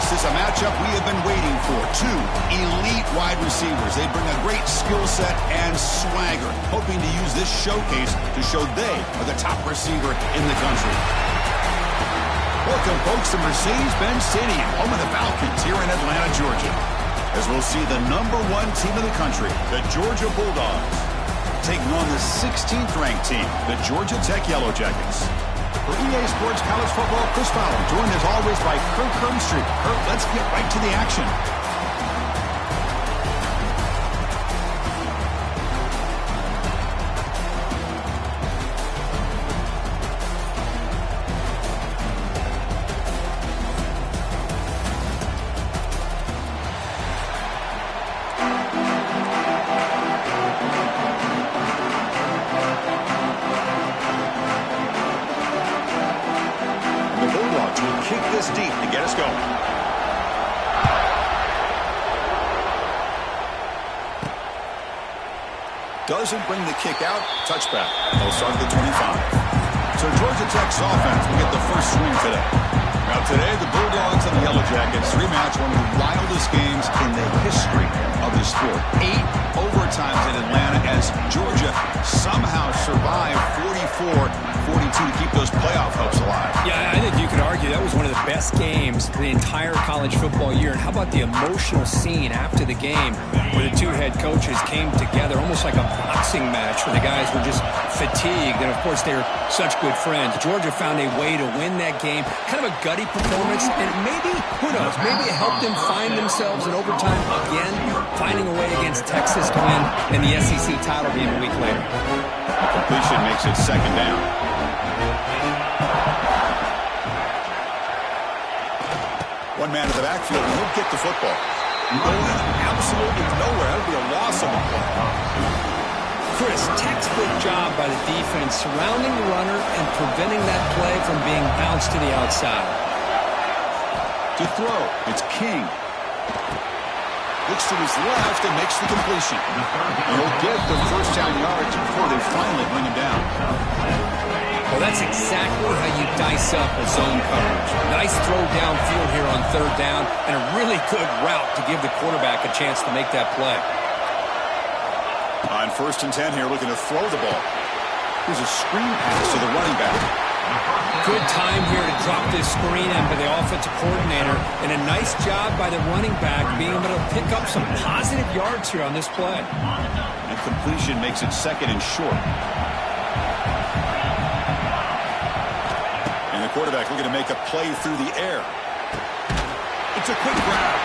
This is a matchup we have been waiting for. Two elite wide receivers. They bring a great skill set and swagger, hoping to use this showcase to show they are the top receiver in the country. Welcome, folks, to Mercedes-Benz Stadium, home of the Falcons here in Atlanta, Georgia. As we'll see the #1 team in the country, the Georgia Bulldogs, taking on the 16th-ranked team, the Georgia Tech Yellow Jackets. For EA Sports College Football, Chris Fowler, joined as always by Kirk Herbstreit. Kirk, let's get right to the action. Kick this deep to get us going. Doesn't bring the kick out. Touchback. They'll start at the 25. So Georgia Tech's offense will get the first swing today. Now today, the Bulldogs and the Yellow Jackets rematch one of the wildest games in the history of the sport. 8 overtimes in Atlanta as Georgia somehow survived 44-42 to keep those playoff hopes alive. Yeah, I think you could argue that was one of the best games the entire college football year. And how about the emotional scene after the game where the two head coaches came together, almost like a boxing match where the guys were just fatigued. And, of course, they're such good friends. Georgia found a way to win that game. Kind of a gutty performance. And maybe, who knows, maybe it helped them find themselves in overtime again, finding a way against Texas to win and the SEC title game a week later. Completion makes it second down. One man in the backfield, and he'll get the football. Going absolutely nowhere. That would be a loss of a play. Chris, textbook job by the defense surrounding the runner and preventing that play from being bounced to the outside. To throw, it's King. Looks to his left and makes the completion. He'll get the first down yards before they finally bring him down. Well, that's exactly how you dice up a zone coverage. Nice throw downfield here on third down, and a really good route to give the quarterback a chance to make that play. On 1st and 10 here, looking to throw the ball. Here's a screen pass to the running back. Good time here to drop this screen in by the offensive coordinator, and a nice job by the running back being able to pick up some positive yards here on this play. And completion makes it second and short. And the quarterback looking to make a play through the air. It's a quick grab.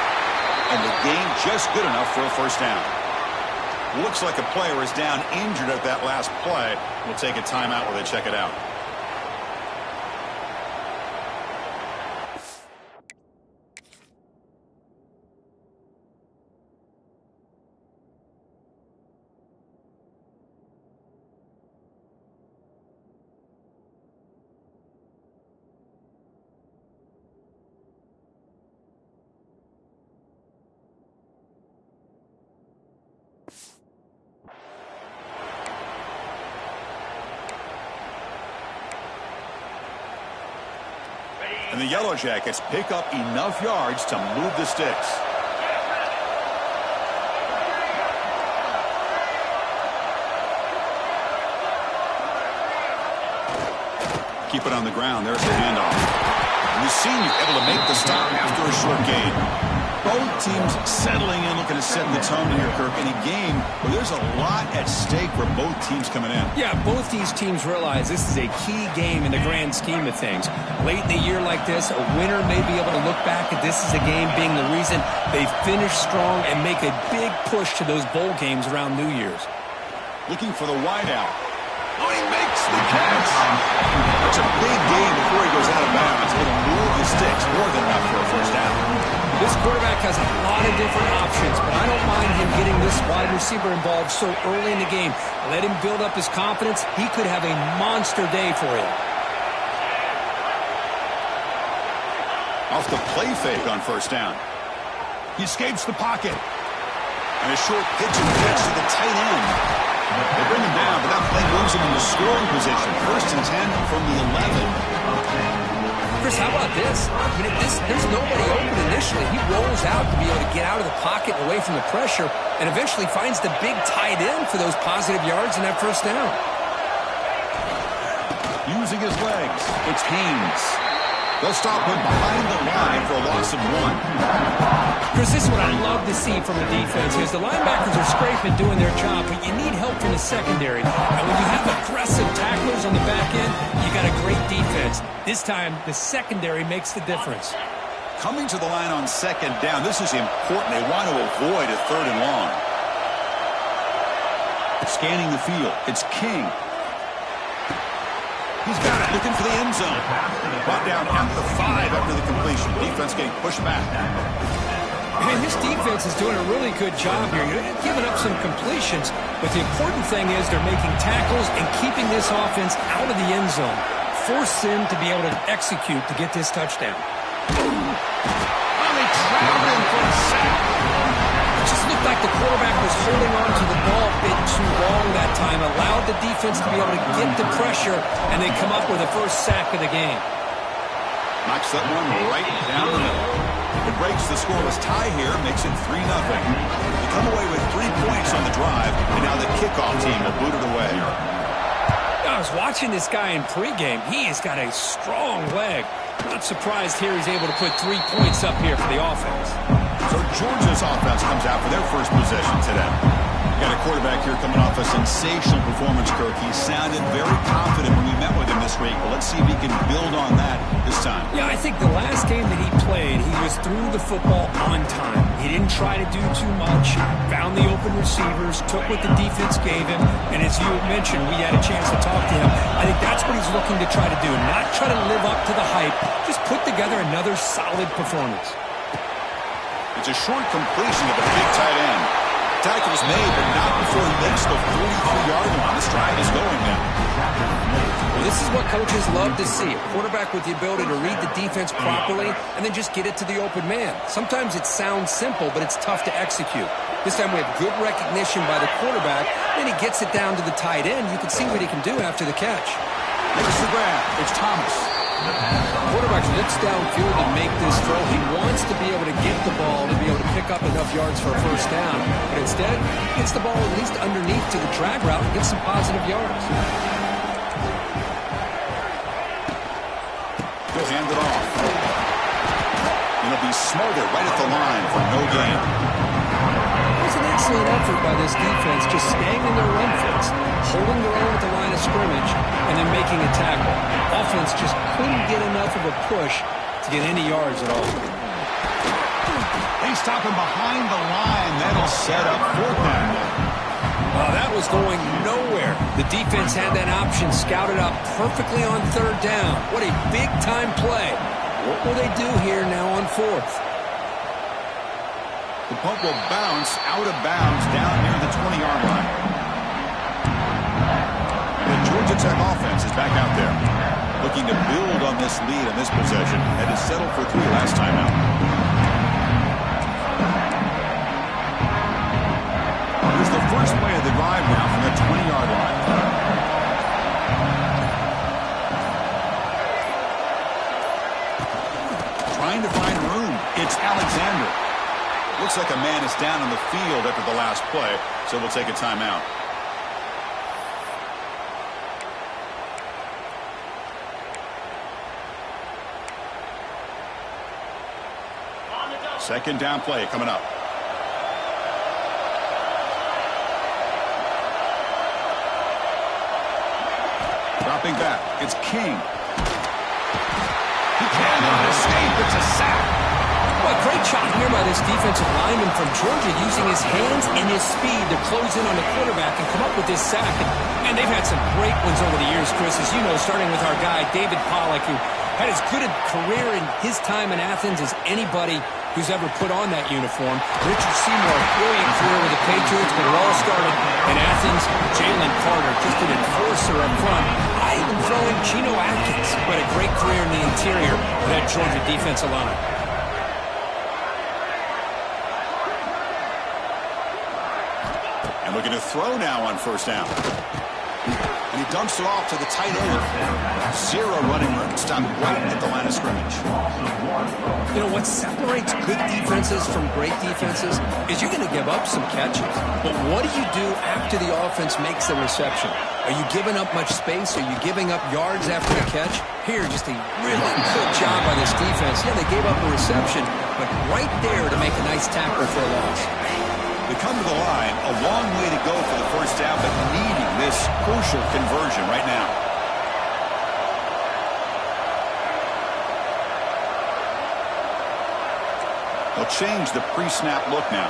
And the gain just good enough for a first down. Looks like a player is down injured at that last play. We'll take a timeout while they check it out. And the Yellow Jackets pick up enough yards to move the sticks. Keep it on the ground. There's the handoff. And the senior able to make the stop after a short gain. Both teams settling in, looking to set the tone here, Kirk, in a game where there's a lot at stake for both teams coming in. Yeah, both these teams realize this is a key game in the grand scheme of things. Late in the year like this, a winner may be able to look back at this as a game being the reason they finish strong and make a big push to those bowl games around New Year's. Looking for the wideout. Oh, he makes the catch. That's a big gain before he goes out of bounds. It'll move the sticks more than enough for a first down. This quarterback has a lot of different options, but I don't mind him getting this wide receiver involved so early in the game. Let him build up his confidence. He could have a monster day for you. Off the play fake on first down. He escapes the pocket. And a short pitch and catch to the tight end. They bring him down, but that play moves him into scoring position. 1st and 10 from the 11. Chris, how about this? I mean, there's nobody open initially. He rolls out to be able to get out of the pocket and away from the pressure and eventually finds the big tight end for those positive yards in that first down. Using his legs, it's Haynes. They'll stop him behind the line for a loss of 1. Chris, this is what I love to see from the defense is the linebackers are scraping, doing their job, but you need help from the secondary. And when you have aggressive tacklers on the back end, you got a great defense. This time, the secondary makes the difference. Coming to the line on second down, this is important. They want to avoid a 3rd and long. Scanning the field, it's King. He's got it, looking for the end zone. Brought down at the 5 after the completion. Defense getting pushed back. And this defense is doing a really good job here. You're giving up some completions, but the important thing is they're making tackles and keeping this offense out of the end zone. Force them to be able to execute to get this touchdown. Finally trapped him for a sack. It just looked like the quarterback was holding on to the ball a bit too long that time, allowed the defense to be able to get the pressure, and they come up with the first sack of the game. Knocks that one right down the middle. It breaks the scoreless tie here, makes it 3-0. They come away with 3 points on the drive, and now the kickoff team will boot it away. I was watching this guy in pregame. He has got a strong leg. Not surprised here he's able to put 3 points up here for the offense. So Georgia's offense comes out for their first possession today. Got a quarterback here coming off a sensational performance, Kirk. He sounded very confident when we met with him this week. Well, let's see if he can build on that this time. Yeah, I think the last game that he played, he was through the football on time. He didn't try to do too much. Found the open receivers, took what the defense gave him, and as you mentioned, we had a chance to talk to him. I think that's what he's looking to try to do. Not try to live up to the hype, just put together another solid performance. It's a short completion of the big tight end. Tackle's made, but not before he makes the 43-yard line. This drive is going now. Well, this is what coaches love to see. A quarterback with the ability to read the defense properly and then just get it to the open man. Sometimes it sounds simple, but it's tough to execute. This time we have good recognition by the quarterback. Then he gets it down to the tight end. You can see what he can do after the catch. Makes the grab. It's Thomas. Quarterback looks downfield to make this throw. He wants to be able to get the ball to be able to pick up enough yards for a first down. But instead, gets the ball at least underneath to the drag route and gets some positive yards. He'll hand it off. And he'll be smothered right at the line for no gain. It was an excellent effort by this defense, just staying in their run fits, holding their own at the line of scrimmage, and then making a tackle. Offense just couldn't get enough of a push to get any yards at all. They stop him behind the line. That'll set up 4th down. That was going nowhere. The defense had that option scouted up perfectly on 3rd down. What a big-time play. What will they do here now on 4th? The punt will bounce out of bounds down near the 20-yard line. The Georgia Tech offense is back out there, looking to build on this lead on this possession, and to settle for 3 last time out. Here's the first play of the drive now from the 20-yard line. Trying to find room. It's Alexander. Looks like a man is down on the field after the last play, so we'll take a timeout. Second down play coming up. Dropping back, it's King. He cannot escape. It's a sack. Well, great shot here by this defensive lineman from Georgia, using his hands and his speed to close in on the quarterback and come up with this sack. And they've had some great ones over the years, Chris, as you know, starting with our guy, David Pollack, who had as good a career in his time in Athens as anybody who's ever put on that uniform. Richard Seymour, brilliant career with the Patriots, but it all started in Athens. Jalen Carter, just an enforcer up front. I even throw in Geno Atkins, but a great career in the interior of that Georgia defensive line. And looking to throw now on 1st down. And he dumps it off to the tight end. Zero running room. Stopped right at the line of scrimmage. You know, what separates good defenses from great defenses is you're going to give up some catches. But what do you do after the offense makes the reception? Are you giving up much space? Are you giving up yards after the catch? Here, just a really good job by this defense. Yeah, they gave up a reception, but right there to make a nice tackle for a loss. They come to the line, a long way to go for the first down, but needing this crucial conversion right now. They'll change the pre-snap look now.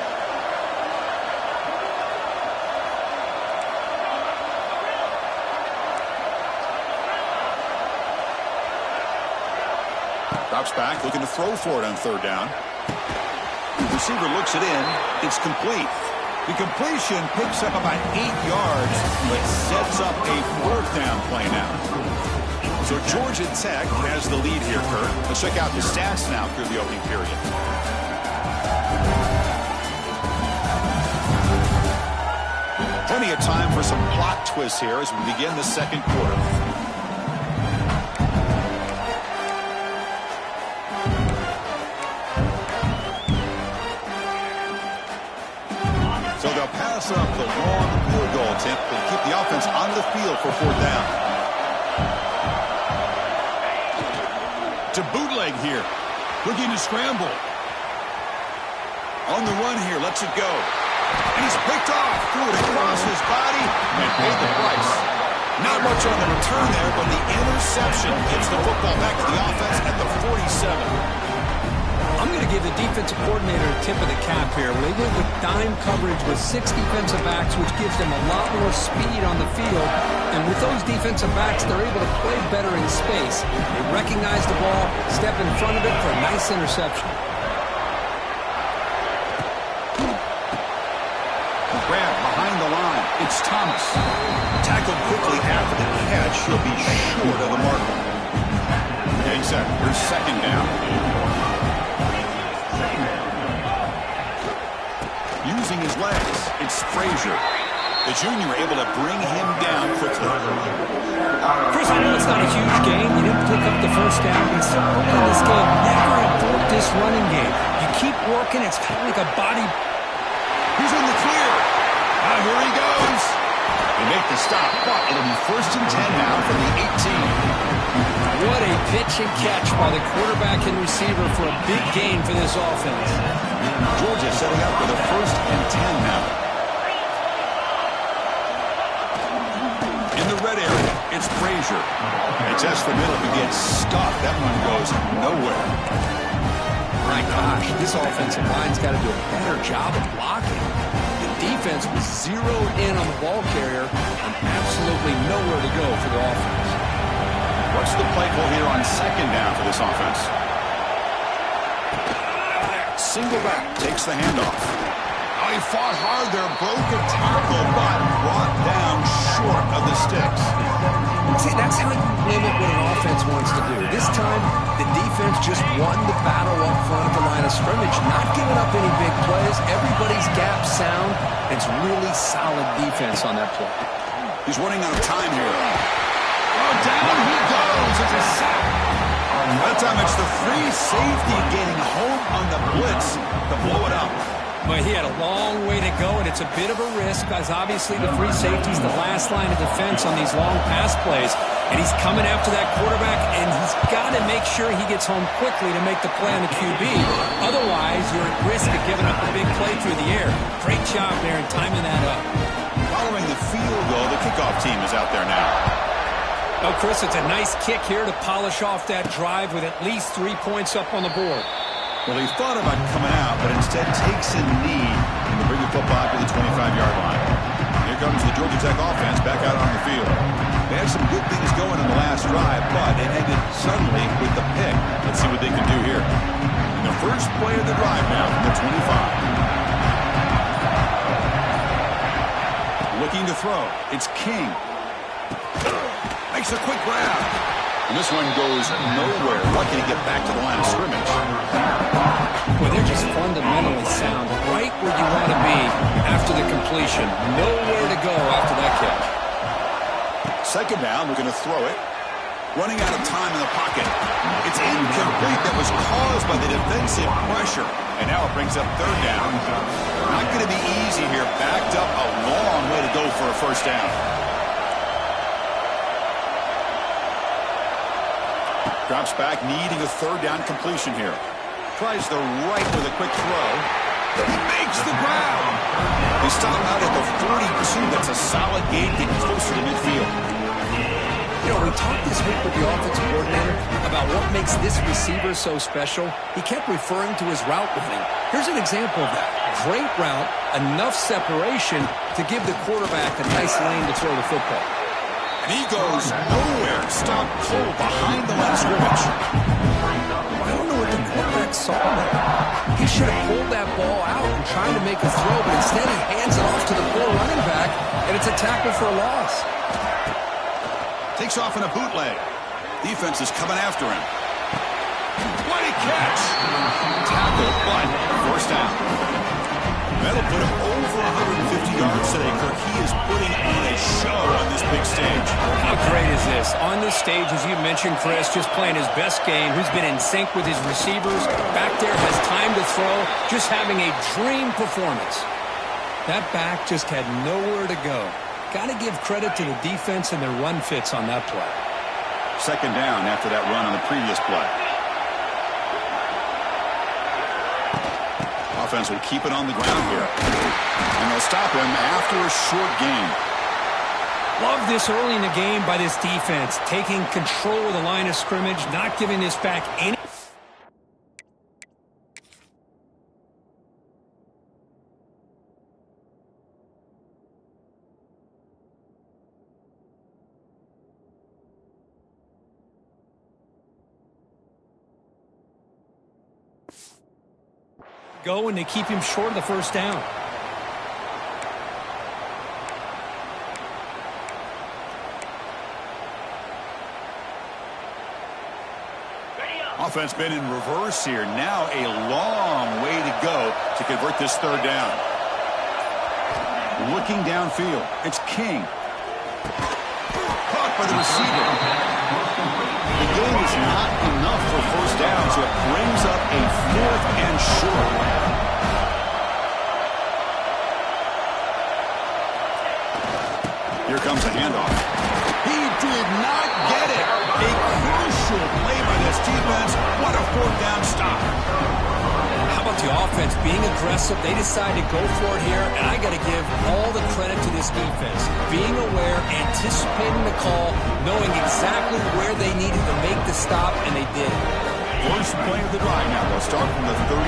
Drops back, looking to throw for it on third down. The receiver looks it in. It's complete. The completion picks up about 8 yards, but sets up a fourth down play now. So Georgia Tech has the lead here, Kurt. Let's check out the stats now through the opening period. Plenty of time for some plot twists here as we begin the second quarter. So they'll pass up the long field goal attempt to keep the offense on the field for fourth down. To bootleg here. Looking to scramble. On the run here, lets it go. And he's picked off. Threw it across his body and paid the price. Not much on the return there, but the interception gets the football back to the offense at the 47. I'm going to give the defensive coordinator a tip of the cap here. They went with dime coverage with 6 defensive backs, which gives them a lot more speed on the field. And with those defensive backs, they're able to play better in space. They recognize the ball, step in front of it for a nice interception. Grab behind the line. It's Thomas. Tackled quickly after the catch. He'll be short of the marker. Okay, set. Here's second down. Using his legs, it's Frazier. The junior able to bring him down quickly. Chris, I know it's not a huge game. You didn't pick up the first down, but still working this game. Never abort this running game. You keep working, it's kind of like a body. He's in the clear. Here he goes. They make the stop, but it'll be first and 10 now from the 18. What a pitch and catch by the quarterback and receiver for a big gain for this offense. Georgia setting up for the first and 10 now. In the red area, it's Frazier. They test the middle, he gets stuck. That one goes nowhere. My gosh, this offensive line's got to do a better job of blocking. The defense was zeroed in on the ball carrier and absolutely nowhere to go for the offense. What's the play call here on second down for this offense? Single back takes the handoff. Oh, he fought hard there, broke a tackle, but brought down short of the sticks. See, that's how you limit what an offense wants to do. This time, the defense just won the battle up front at the line of scrimmage, not giving up any big plays. Everybody's gap sound. It's really solid defense on that play. He's running out of time here. Oh, down he goes. It's a sack. That time it's the free safety getting home on the blitz to blow it up. But he had a long way to go, and it's a bit of a risk because obviously the free safety's the last line of defense on these long pass plays. And he's coming after that quarterback, and he's got to make sure he gets home quickly to make the play on the QB. Otherwise, you're at risk of giving up a big play through the air. Great job there in timing that up. Following the field goal, the kickoff team is out there now. Oh, Chris, it's a nice kick here to polish off that drive with at least 3 points up on the board. Well, he thought about coming out, but instead takes a knee to bring the football to the 25-yard line. Here comes the Georgia Tech offense back out on the field. They had some good things going on the last drive, but it ended suddenly with the pick. Let's see what they can do here. In the first play of the drive now from the 25. Looking to throw. It's King. Makes a quick grab. And this one goes nowhere. Lucky to get back to the line of scrimmage. Well, they're just fundamentally sound. Right where you want to be after the completion. Nowhere to go after that catch. Second down, looking to throw it. Running out of time in the pocket. It's incomplete. That was caused by the defensive pressure. And now it brings up third down. Not going to be easy here. Backed up a long way to go for a first down. Drops back, needing a third down completion here. Tries the right with a quick throw. He makes the ground. They stop out at the 42. That's a solid gain, getting closer to midfield. You know, we talked this week with the offensive coordinator about what makes this receiver so special. He kept referring to his route running. Here's an example of that. Great route, enough separation to give the quarterback a nice lane to throw the football. And he goes nowhere. Stop cold behind the line of scrimmage. I don't know what the quarterback saw there. He should have pulled that ball out and tried to make a throw, but instead he hands it off to the poor running back, and it's a tackle for a loss. Takes off in a bootleg. Defense is coming after him. What a catch! Tackle, but first down. That'll put him over 150 yards today, Kirk. He is putting on a show on this big stage. How great is this? On this stage, as you mentioned, Chris, just playing his best game. Who's been in sync with his receivers. Back there has time to throw. Just having a dream performance. That back just had nowhere to go. Got to give credit to the defense and their run fits on that play. Second down after that run on the previous play. Offense will keep it on the ground here. And they'll stop him after a short gain. Love this early in the game by this defense. Taking control of the line of scrimmage, not giving this back any... Going to keep him short of the first down. Offense been in reverse here. Now a long way to go to convert this third down. Looking downfield. It's King. Caught by the receiver. The game is not enough for first down, so it brings up a fourth and short. Here comes a handoff. He did not get it. A crucial play by this defense. What a fourth down stop. How about the offense being aggressive? They decide to go for it here, and I got to give all the credit to this defense. Being aware, anticipating the call, knowing exactly where they needed to make the stop, and they did. First play of the drive now. They'll start from the 32.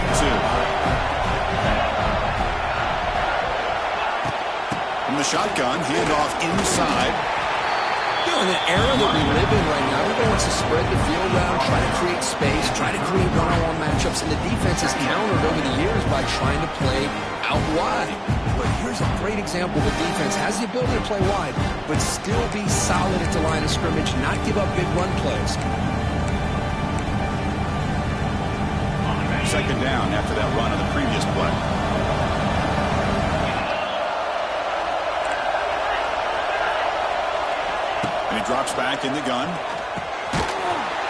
From the shotgun, handoff inside. You know, in the era that we live in right now, everybody wants to spread the field around, try to create space, try to create one-on-one matchups, and the defense has countered over the years by trying to play out wide. But here's a great example. The defense has the ability to play wide, but still be solid at the line of scrimmage, not give up big run plays. Second down after that run on the previous play. And he drops back in the gun.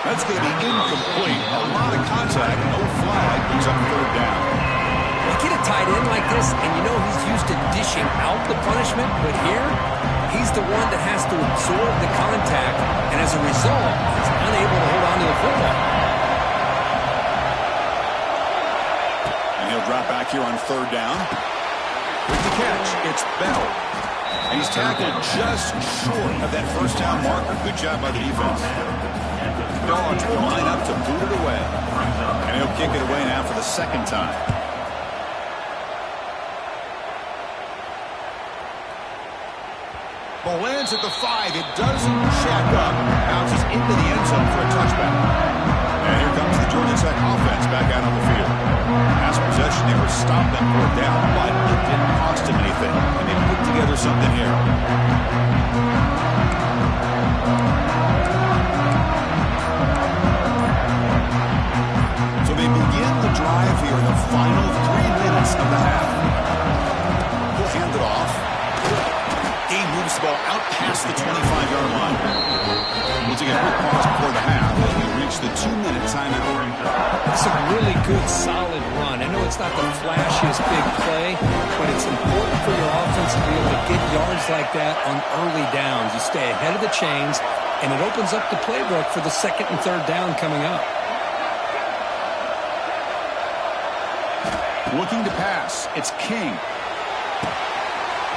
That's going to be incomplete. A lot of contact, no flag, brings up third down. You get a tight end like this, and you know he's used to dishing out the punishment, but here, he's the one that has to absorb the contact, and as a result, he's unable to hold on to the football. And he'll drop back here on third down. With the catch, it's Bell. And he's tackled just short of that first down marker. Good job by the defense. Dogs will line up to boot it away. And he'll kick it away now for the second time. Ball lands at the 5. It doesn't jack up. Bounces into the end zone for a touchback. And here comes the Georgia Tech offense back out on the field. Pass possession, they were stopped them for a down, but it didn't cost them anything. And they put together something here. So they begin the drive here in the final 3 minutes of the half. He'll hand it off. Game moves moves the ball out past the 25-yard line. We'll take a quick pause before the half as we reach the 2-minute timeout. It's a really good, solid run. I know it's not the flashiest big play, but it's important for your offense to be able to get yards like that on early downs. You stay ahead of the chains, and it opens up the playbook for the second and third down coming up. Looking to pass. It's King.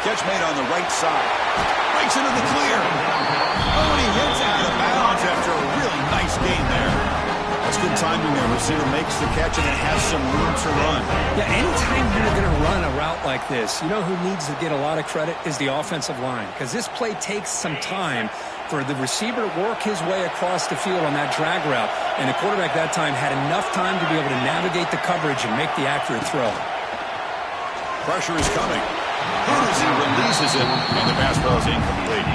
Catch made on the right side. Breaks into the clear. Oh, and he hits out of bounds after a really nice gain there. That's good timing there. Receiver makes the catch and it has some room to run. Yeah, anytime you're going to run a route like this, you know who needs to get a lot of credit is the offensive line, because this play takes some time for the receiver to work his way across the field on that drag route, and the quarterback that time had enough time to be able to navigate the coverage and make the accurate throw. Pressure is coming. As he releases it, and the pass ball is incomplete.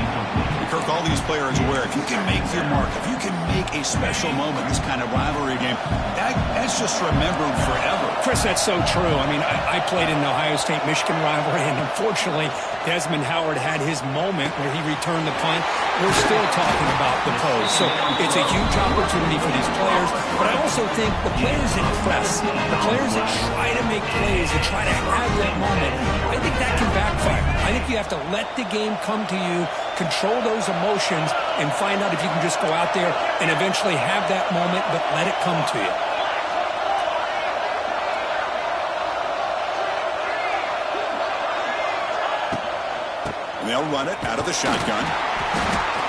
Kirk, all these players aware, if you can make your mark, if you can make a special moment, this kind of rivalry game, that's just remembered forever. Chris, that's so true. I mean, I played in the Ohio State-Michigan rivalry, and unfortunately, Desmond Howard had his moment where he returned the punt. We're still talking about the pose. So it's a huge opportunity for these players, but I also think the players that press, the players that try to make plays, that try to have that moment, I think that can backfire. I think you have to let the game come to you, control those emotions, and find out if you can just go out there and eventually have that moment, but let it come to you. And they'll run it out of the shotgun.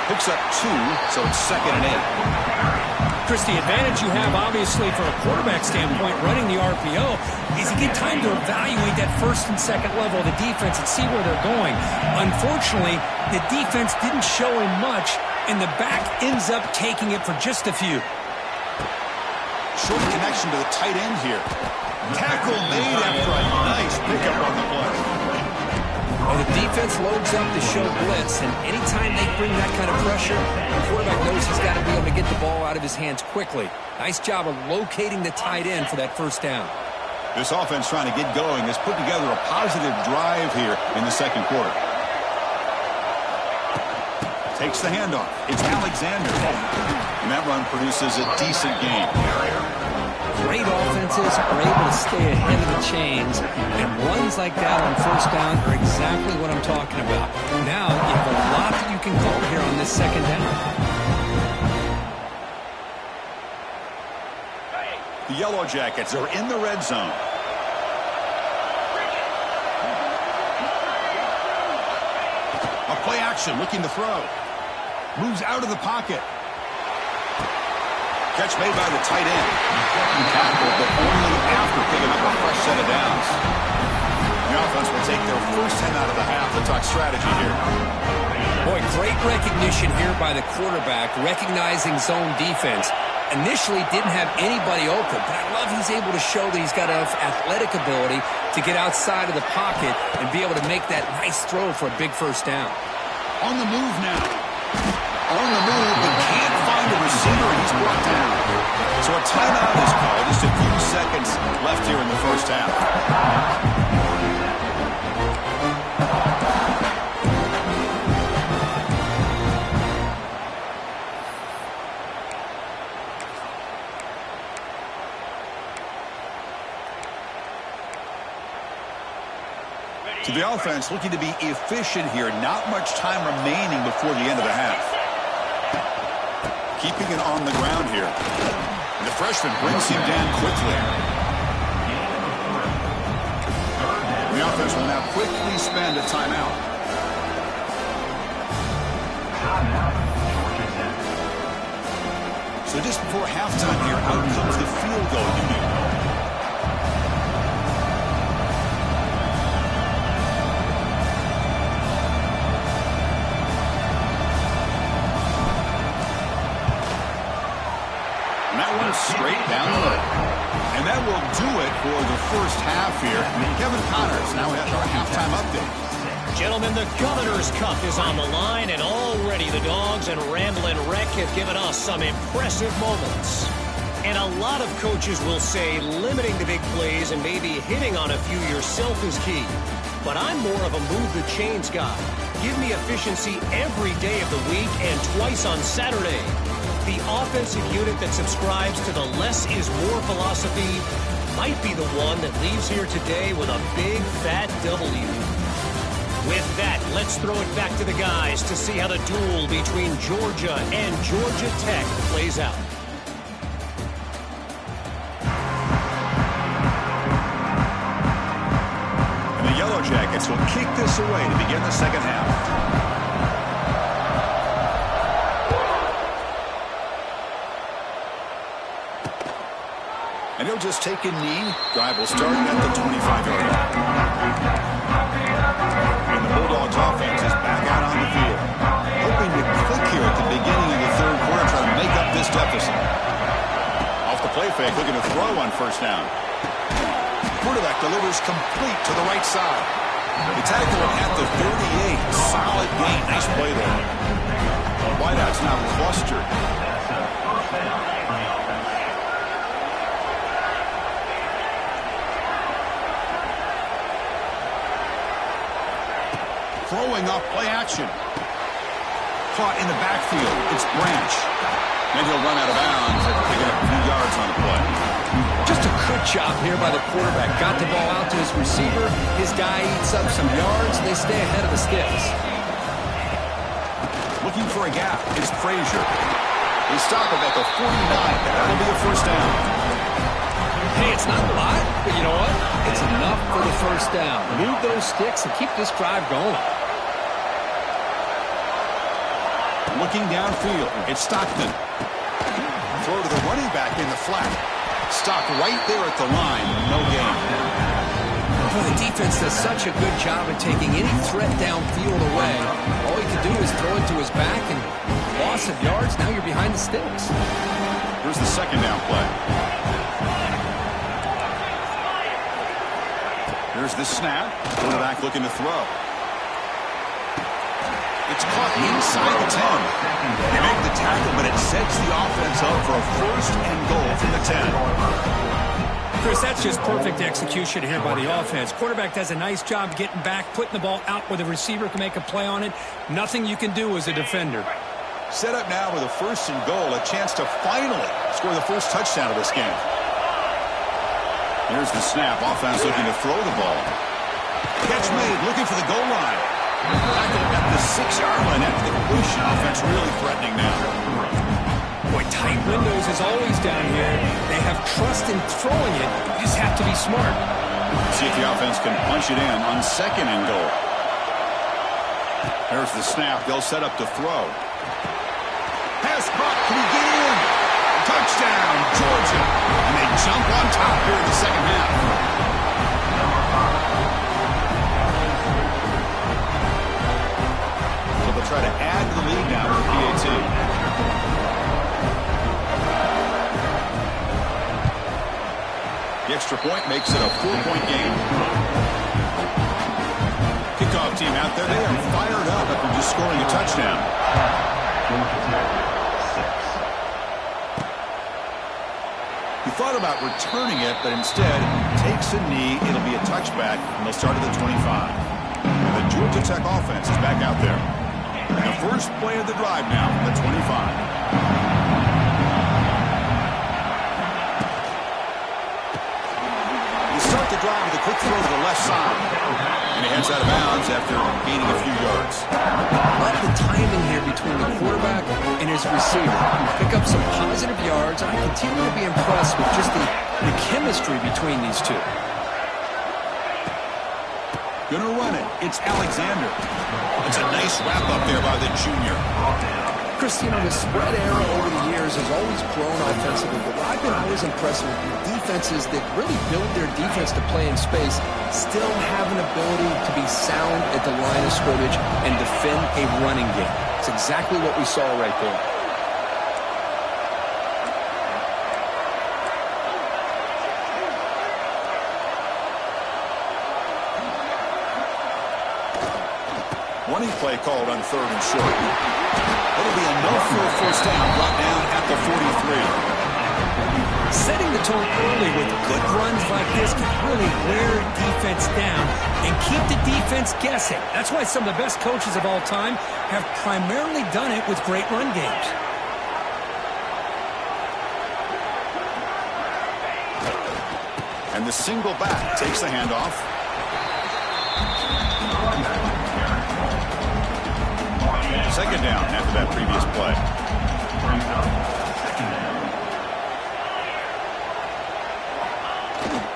Picks up 2, so it's 2nd and 8. Chris, the advantage you have, obviously, from a quarterback standpoint, running the RPO, is you get time to evaluate that first and second level of the defense and see where they're going. Unfortunately, the defense didn't show him much, and the back ends up taking it for just a few. Short connection to the tight end here. Tackle made after a nice pickup on the play. Well, the defense loads up to show blitz, and anytime they bring that kind of pressure, the quarterback knows he's got to be able to get the ball out of his hands quickly. Nice job of locating the tight end for that first down. This offense trying to get going has put together a positive drive here in the second quarter. Takes the handoff. It's Alexander. And that run produces a decent gain. Great offenses are able to stay ahead of the chains, and runs like that on first down are exactly what I'm talking about. Now you have a lot that you can call here on this second down. The Yellow Jackets are in the red zone. A play action, looking to throw. Moves out of the pocket. Catch made by the tight end. Tackled, but only after picking up a fresh set of downs. The offense will take their first 10 out of the half to talk strategy here. Boy, great recognition here by the quarterback, recognizing zone defense. Initially didn't have anybody open, but I love he's able to show that he's got enough athletic ability to get outside of the pocket and be able to make that nice throw for a big first down. On the move now. On the move, but can't find a receiver, and he's brought down. So a timeout is called. Just a few seconds left here in the first half. So the offense looking to be efficient here. Not much time remaining before the end of the half. Keeping it on the ground here. And the freshman brings him down quickly. And the offense will now quickly spend a timeout. So just before halftime here, out comes the field goal unit. Straight down the middle. And that will do it for the first half here. Kevin Connors now has our halftime update. Gentlemen, the Governor's Cup is on the line, and already the Dogs and Ramblin' Wreck have given us some impressive moments. And a lot of coaches will say limiting the big plays and maybe hitting on a few yourself is key. But I'm more of a move the chains guy. give me efficiency every day of the week and twice on Saturday. The offensive unit that subscribes to the less is more philosophy might be the one that leaves here today with a big, fat W. With that, let's throw it back to the guys to see how the duel between Georgia and Georgia Tech plays out. And the Yellow Jackets will kick this away to begin the second half. And he'll just take a knee. Drive will start at the 25-yard line. And the Bulldogs offense is back out on the field. Hoping to click here at the beginning of the third quarter, trying to make up this deficit. Off the play fake, looking to throw on first down. Quarterback delivers complete to the right side. The tackle at the 38. Solid gain. Nice play there. Wideouts now clustered. Throwing off play action. Caught in the backfield. It's Branch. And he'll run out of bounds after picking up a few yards on the play. Just a good job here by the quarterback. Got the ball out to his receiver. His guy eats up some yards. They stay ahead of the sticks. Looking for a gap. It's Frazier. They stop him at the 49. That'll be a first down. Hey, it's not a lot, but you know what? It's enough for the first down. Move those sticks and keep this drive going. Looking downfield, it's Stockton. Throw to the running back in the flat. Stopped right there at the line. No gain. Well, the defense does such a good job at taking any threat downfield away. All he can do is throw it to his back, and loss of yards, now you're behind the sticks. Here's the second down play. Here's the snap. Quarterback looking to throw. It's caught inside the 10. They make the tackle, but it sets the offense up for a first and goal from the 10. Chris, that's just perfect execution here by the offense. Quarterback does a nice job getting back, putting the ball out where the receiver can make a play on it. Nothing you can do as a defender. Set up now with a first and goal, a chance to finally score the first touchdown of this game. Here's the snap. Offense looking to throw the ball. Catch made, looking for the goal line. Tackle at the 6-yard line after the completion. Offense really threatening now. Boy, tight windows as always down here. They have trust in throwing it. You just have to be smart. See if the offense can punch it in on second and goal. There's the snap. They'll set up to throw. Pass caught. Can he get in? Touchdown, Georgia. And they jump on top here in the second half. Try to add to the lead now with the PAT. The extra point makes it a 4-point game. Kickoff team out there. They are fired up after just scoring a touchdown. He thought about returning it, but instead takes a knee. It'll be a touchback, and they'll start at the 25. And the Georgia Tech offense is back out there. And the first play of the drive now from the 25. You start the drive with a quick throw to the left side. And he heads out of bounds after gaining a few yards. I love the timing here between the quarterback and his receiver. Pick up some positive yards, and I continue to be impressed with just the chemistry between these two. Gonna run it. It's Alexander. It's a nice wrap up there by the junior. Chris, you know, the spread era over the years has always grown offensively, but what I've been always impressed with defenses that really build their defense to play in space still have an ability to be sound at the line of scrimmage and defend a running game. It's exactly what we saw right there. Running play called on third and short. It'll be enough for a first down, brought down at the 43. Setting the tone early with good runs like this can really wear defense down and keep the defense guessing. That's why some of the best coaches of all time have primarily done it with great run games. And the single back takes the handoff. Second down after that previous play.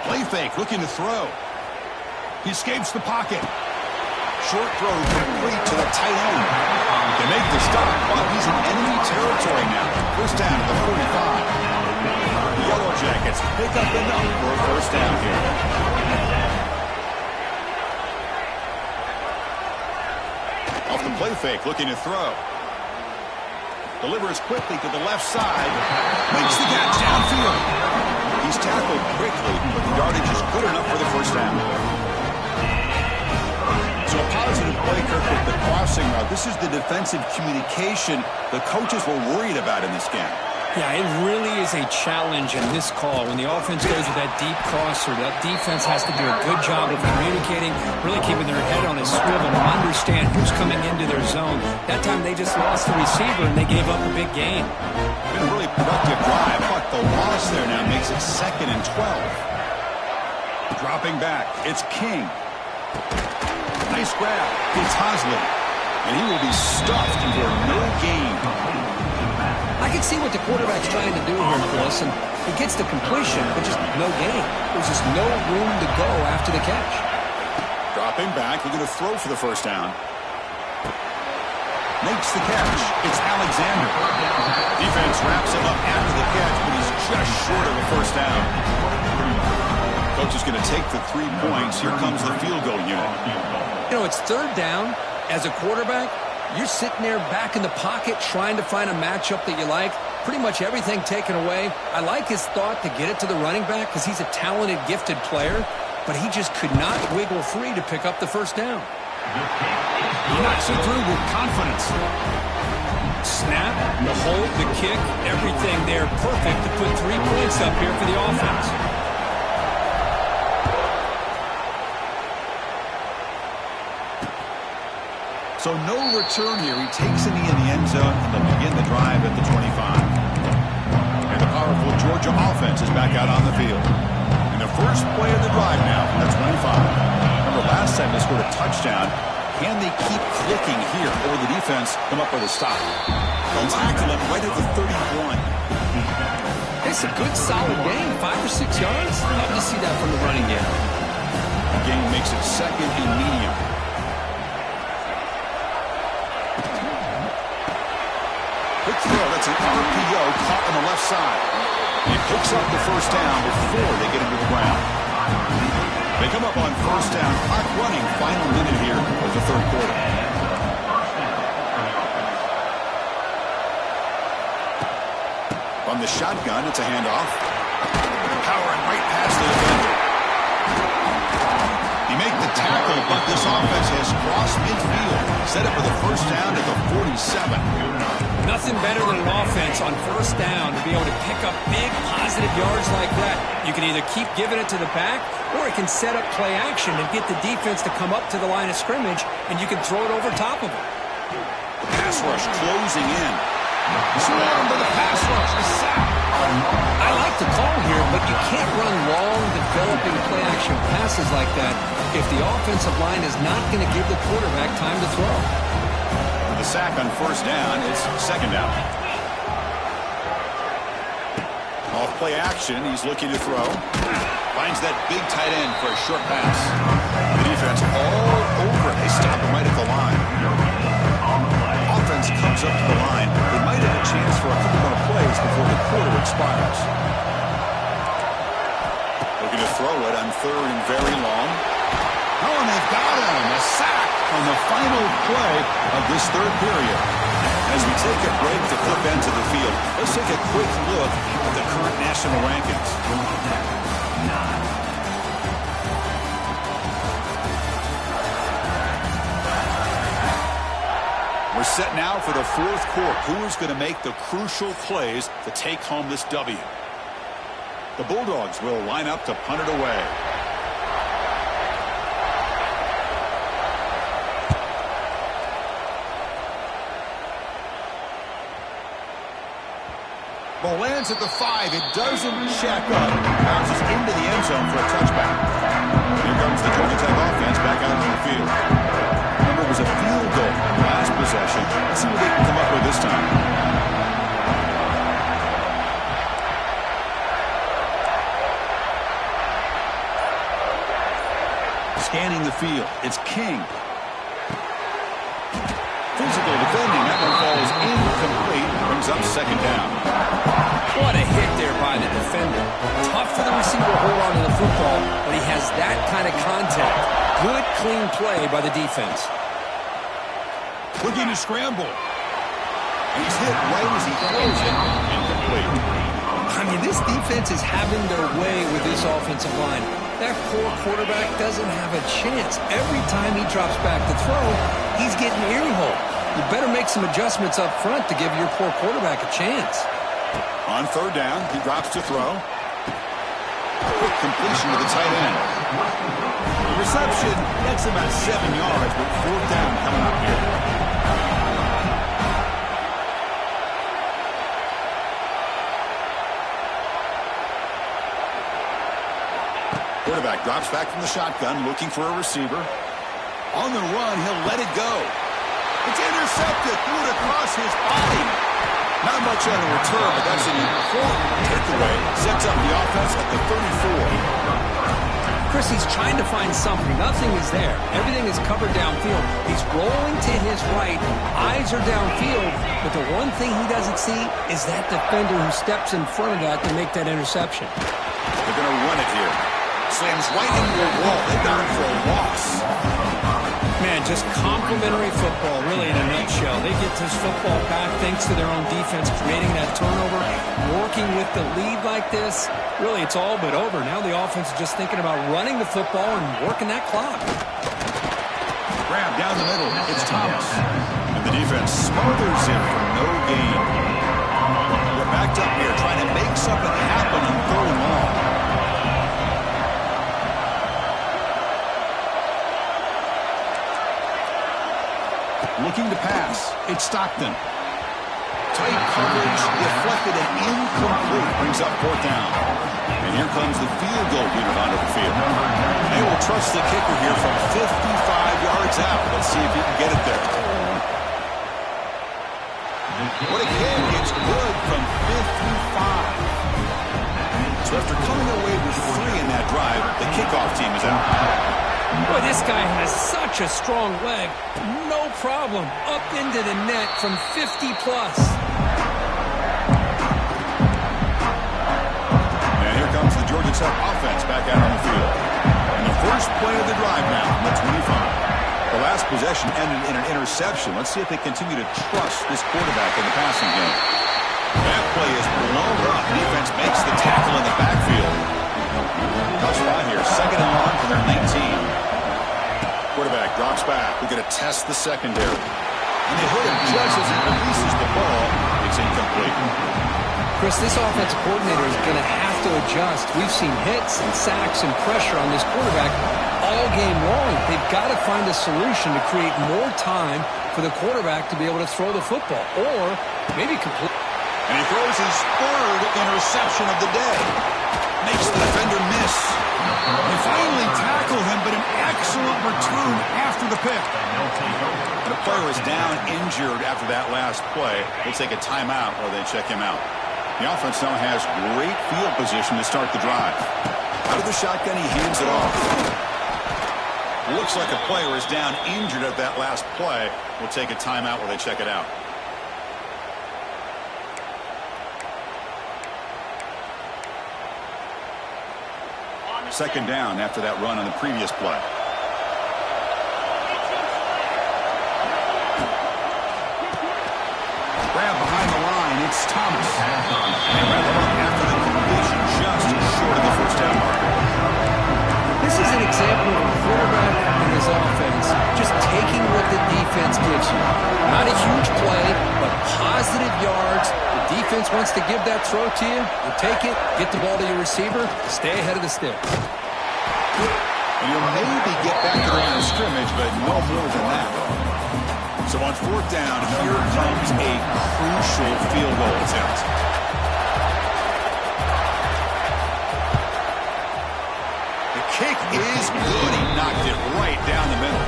Play fake, looking to throw. He escapes the pocket. Short throw complete to the tight end. They make the stop, but he's in enemy territory now. First down at the 45. The Yellow Jackets pick up enough for a first down here. Off the play fake, looking to throw. Delivers quickly to the left side. Makes the catch downfield. He's tackled quickly, but the yardage is good enough for the first down. So a positive play, Kirk, with the crossing route. This is the defensive communication the coaches were worried about in this game. Yeah, it really is a challenge in this call. When the offense goes with that deep crosser, that defense has to do a good job of communicating, really keeping their head on a swivel to understand who's coming into their zone. That time they just lost the receiver and they gave up a big gain. Been a really productive drive, but the loss there now makes it 2nd and 12. Dropping back, it's King. Nice grab, it's Hosley. And he will be stuffed into a no gain. I can see what the quarterback's trying to do here, Chris, and he gets the completion, but just no gain. There's just no room to go after the catch. Dropping back, looking to throw for the first down. Makes the catch. It's Alexander. Defense wraps him up after the catch, but he's just short of a first down. Coach is going to take the 3 points. Here comes the field goal unit. You know, it's third down. As a quarterback, you're sitting there back in the pocket trying to find a matchup that you like. Pretty much everything taken away. I like his thought to get it to the running back because he's a talented, gifted player, but he just could not wiggle free to pick up the first down. He knocks it through with confidence. Snap, the hold, the kick, everything there perfect to put 3 points up here for the offense. So no return here. He takes a knee in the end zone, and they'll begin the drive at the 25. And the powerful Georgia offense is back out on the field. In the first play of the drive now, that's 25. Remember, last time they scored a touchdown. Can they keep clicking here, or will the defense come up with a stop? They'll tackle him right at the 31. It's a good, solid game, 5 or 6 yards. Love to see that from the running game. The game makes it 2nd and medium. Quick throw, that's an RPO caught on the left side. He picks up the first down before they get him to the ground. They come up on first down, clock running, final minute here of the third quarter. On the shotgun, it's a handoff. Powering right past the defender. He makes the tackle, but this offense has crossed midfield. Set it for the first down at the 47. Nothing better than an offense on first down to be able to pick up big positive yards like that. You can either keep giving it to the back, or it can set up play action and get the defense to come up to the line of scrimmage, and you can throw it over top of them. The pass rush closing in. Swarmed by the pass rush. A sack. I like the call here, but you can't run long, developing play action passes like that if the offensive line is not going to give the quarterback time to throw. The sack on first down is second down. Off play action, he's looking to throw. Finds that big tight end for a short pass. The defense all over it. They stop him right at the line. Offense comes up to the line. They might have a chance for a couple more plays before the quarter expires. Looking to throw it on third and very long. Oh, and they've got him. A sack on the final play of this third period. As we take a break to flip into the field, let's take a quick look at the current national rankings. We're set now for the fourth quarter. Who is going to make the crucial plays to take home this W? The Bulldogs will line up to punt it away. Ball lands at the 5. It doesn't check up. Bounces into the end zone for a touchback. Here comes the Georgia Tech offense back out on the field. Remember, it was a field goal last possession. Let's see what they can come up with this time. Scanning the field. It's King. Physical defending. That one falls incomplete. Brings up second down. What a hit there by the defender. Tough for the receiver to hold on to the football, but he has that kind of contact. Good, clean play by the defense. Looking to scramble. And he's hit right as he throws it. Incomplete. I mean, this defense is having their way with this offensive line. That poor quarterback doesn't have a chance. Every time he drops back to throw, he's getting ear-hole. You better make some adjustments up front to give your poor quarterback a chance. On third down, he drops to throw. Quick completion to the tight end. The reception gets about 7 yards, but fourth down coming up here. Quarterback drops back from the shotgun, looking for a receiver. On the run, he'll let it go. It's intercepted, threw it across his body. Not much on the return, but that's an important takeaway. Sets up the offense at the 34. Chris, he's trying to find something. Nothing is there. Everything is covered downfield. He's rolling to his right. Eyes are downfield. But the one thing he doesn't see is that defender who steps in front of that to make that interception. They're going to run it here. Slams right into the wall. They got him for a loss. Man, just complimentary football, really, in a nutshell. They get this football back thanks to their own defense, creating that turnover, working with the lead like this. Really, it's all but over. Now the offense is just thinking about running the football and working that clock. Grab down the middle. It's Thomas. And the defense smothers him for no gain. We're backed up here trying to make something happen on third and long. Looking to pass. It's Stockton. Tight coverage, deflected and incomplete. Brings up fourth down. And here comes the field goal unit onto the field. They will trust the kicker here from 55 yards out. Let's see if he can get it there. What a kick. It's good from 55. So after coming away with 3 in that drive, the kickoff team is out. Boy, this guy has such a strong leg. No problem. Up into the net from 50-plus. And here comes the Georgia Tech offense back out on the field. And the first play of the drive now on the 25. The last possession ended in an interception. Let's see if they continue to trust this quarterback in the passing game. That play is blown up. Defense makes the tackle in the backfield. Tough spot here. Second and long for their 19. Quarterback drops back. We're going to test the secondary. And they hit him just as he releases the ball. It's incomplete. Chris, this offensive coordinator is going to have to adjust. We've seen hits and sacks and pressure on this quarterback all game long. They've got to find a solution to create more time for the quarterback to be able to throw the football. Or maybe complete. And he throws his third interception of the day. Makes the defender miss. They finally tackle him, but an excellent return after the pick. And the player is down injured after that last play. They take a timeout while they check him out. The offense now has great field position to start the drive. Out of the shotgun, he hands it off. Looks like a player is down injured at that last play. We'll take a timeout while they check it out. Second down after that run on the previous play. Grab behind the line. It's Thomas. And they wrap him up after the completion just short of the first down marker. This is an example of a quarterback and his offense just taking what the defense gives you. Not a huge play, but positive yards. The defense defense wants to give that throw to you, you take it, get the ball to your receiver, stay ahead of the sticks. And you'll maybe get back to the line of scrimmage, but no more than that. So on fourth down, here comes a crucial field goal attempt. The kick is good. He knocked it right down the middle.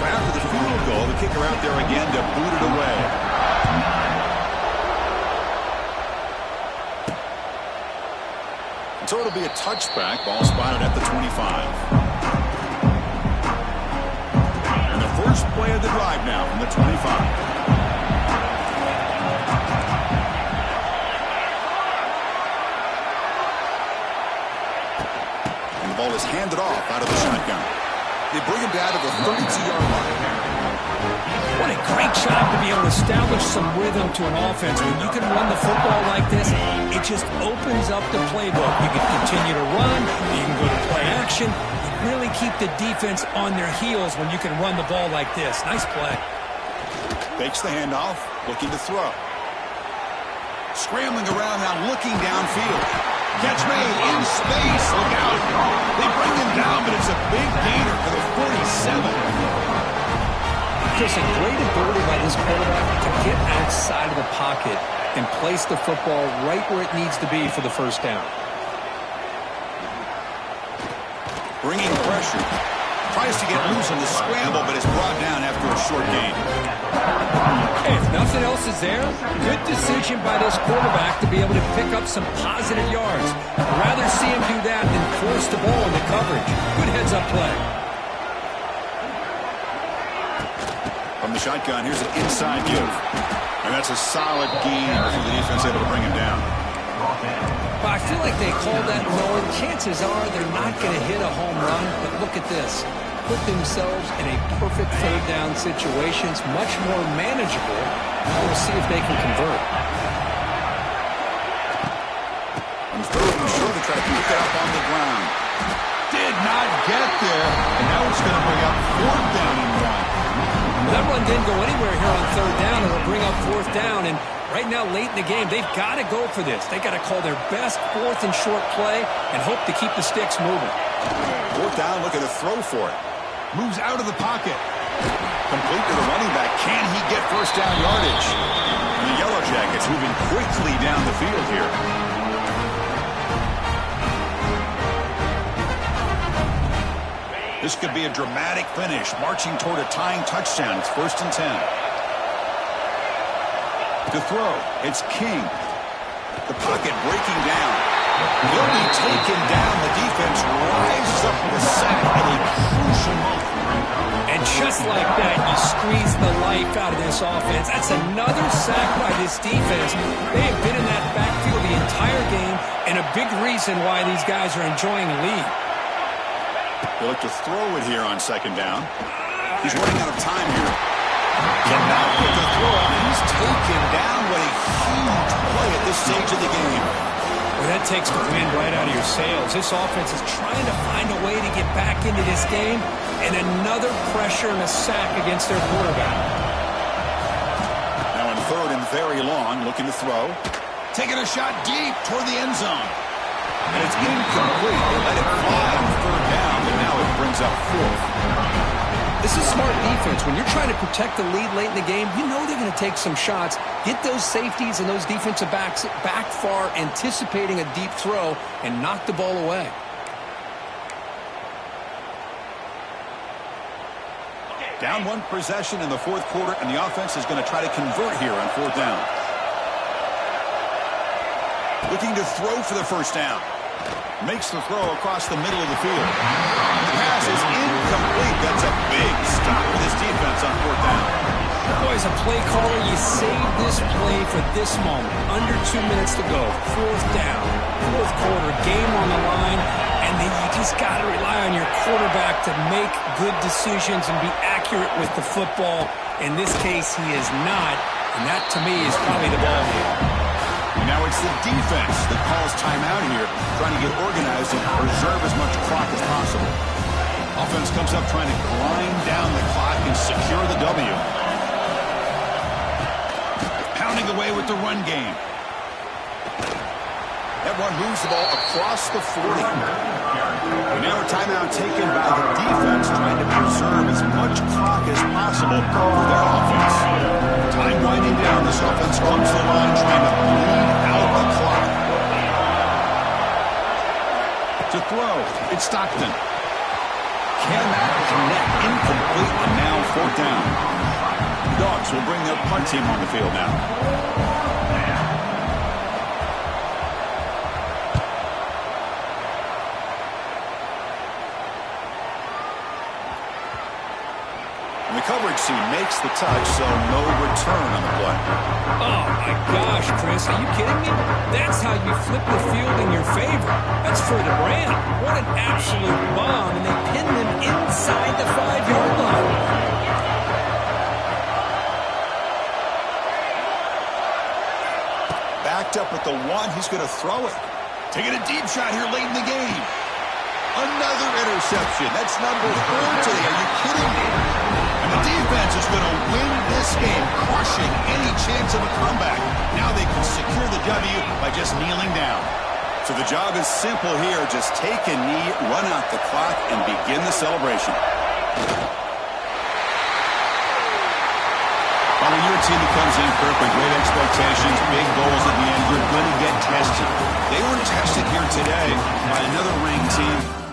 So after the field goal, the kicker out there again to boot it away. So it'll be a touchback. Ball spotted at the 25. And the first play of the drive now from the 25. And the ball is handed off out of the shotgun. They bring him down to the 32-yard line. What a great job to be able to establish some rhythm to an offense. When you can run the football like this, it just opens up the playbook. You can continue to run. You can go to play action. You really keep the defense on their heels when you can run the ball like this. Nice play. Fakes the handoff, looking to throw. Scrambling around now, looking downfield. Catch made in space. Look out. They bring him down, but it's a big gainer for the 47. Just a great ability by this quarterback to get outside of the pocket and place the football right where it needs to be for the first down. Bringing pressure. Tries to get loose on the scramble, but is brought down after a short gain. Hey, if nothing else is there, good decision by this quarterback to be able to pick up some positive yards. I'd rather see him do that than force the ball into coverage. Good heads-up play. From the shotgun, here's an inside give. And that's a solid gain for the defense able to bring him down. Well, I feel like they called that knowing chances are they're not going to hit a home run. But look at this. Put themselves in a perfect third down situation. It's much more manageable. We'll see if they can convert. On third and short, to try to pick it up on the ground. Did not get there. And now it's going to bring up fourth down and 1. That run didn't go anywhere here on third down. It'll bring up fourth down. And right now, late in the game, they've got to go for this. They've got to call their best fourth and short play and hope to keep the sticks moving. Fourth down, looking to throw for it. Moves out of the pocket. Complete to the running back. Can he get first down yardage? And the Yellow Jackets moving quickly down the field here. This could be a dramatic finish, marching toward a tying touchdown. It's 1st and 10. To throw, it's King. The pocket breaking down. He'll be taken down. The defense rises up with a sack at a crucial moment. And just like that, you squeeze the life out of this offense. That's another sack by this defense. They have been in that backfield the entire game, and a big reason why these guys are enjoying the lead. They look to throw it here on second down. He's running out of time here. Cannot get the throw. He's taken down. What a huge play at this stage of the game. Well, that takes the wind right out of your sails. This offense is trying to find a way to get back into this game, and another pressure and a sack against their quarterback. Now in third and very long, looking to throw. Taking a shot deep toward the end zone. And it's incomplete. They let it fly on third down, but now it brings up fourth. This is smart defense. When you're trying to protect the lead late in the game, you know they're going to take some shots, get those safeties and those defensive backs back far, anticipating a deep throw, and knock the ball away. Down one possession in the fourth quarter, and the offense is going to try to convert here on fourth down. Looking to throw for the first down. Makes the throw across the middle of the field. The pass is incomplete. That's a big stop for this defense on fourth down. Boy, as a play caller, you save this play for this moment. Under 2 minutes to go. Fourth down. Fourth quarter. Game on the line. And then you just got to rely on your quarterback to make good decisions and be accurate with the football. In this case, he is not. And that, to me, is probably the ball game. Now it's the defense that calls timeout here, trying to get organized and preserve as much clock as possible. Offense comes up trying to grind down the clock and secure the W. with the run game. That one moves the ball across the 40. And now a timeout taken by the defense, trying to preserve as much clock as possible for their offense. Time winding down. This offense comes to the line trying to bleed out the clock. To throw, it's Stockton. Cannot connect, incomplete, and now 4th down. The Dogs will bring their punt team on the field now. And the coverage team makes the touch, so no return on the play. Oh, my gosh, Chris, are you kidding me? That's how you flip the field in your favor. That's for the brand. What an absolute bomb, and they pin them inside the 5-yard line. Backed up at the 1, he's going to throw it. Taking a deep shot here late in the game. Another interception. That's number 4 today. Are you kidding me? And the defense is going to win this game, crushing any chance of a comeback. Now they can secure the W by just kneeling down. So the job is simple here. Just take a knee, run out the clock, and begin the celebration. Well, when you're a team that comes in, Kirk, with great expectations, big goals at the end, you're going to get tested. They were tested here today by another ranked team.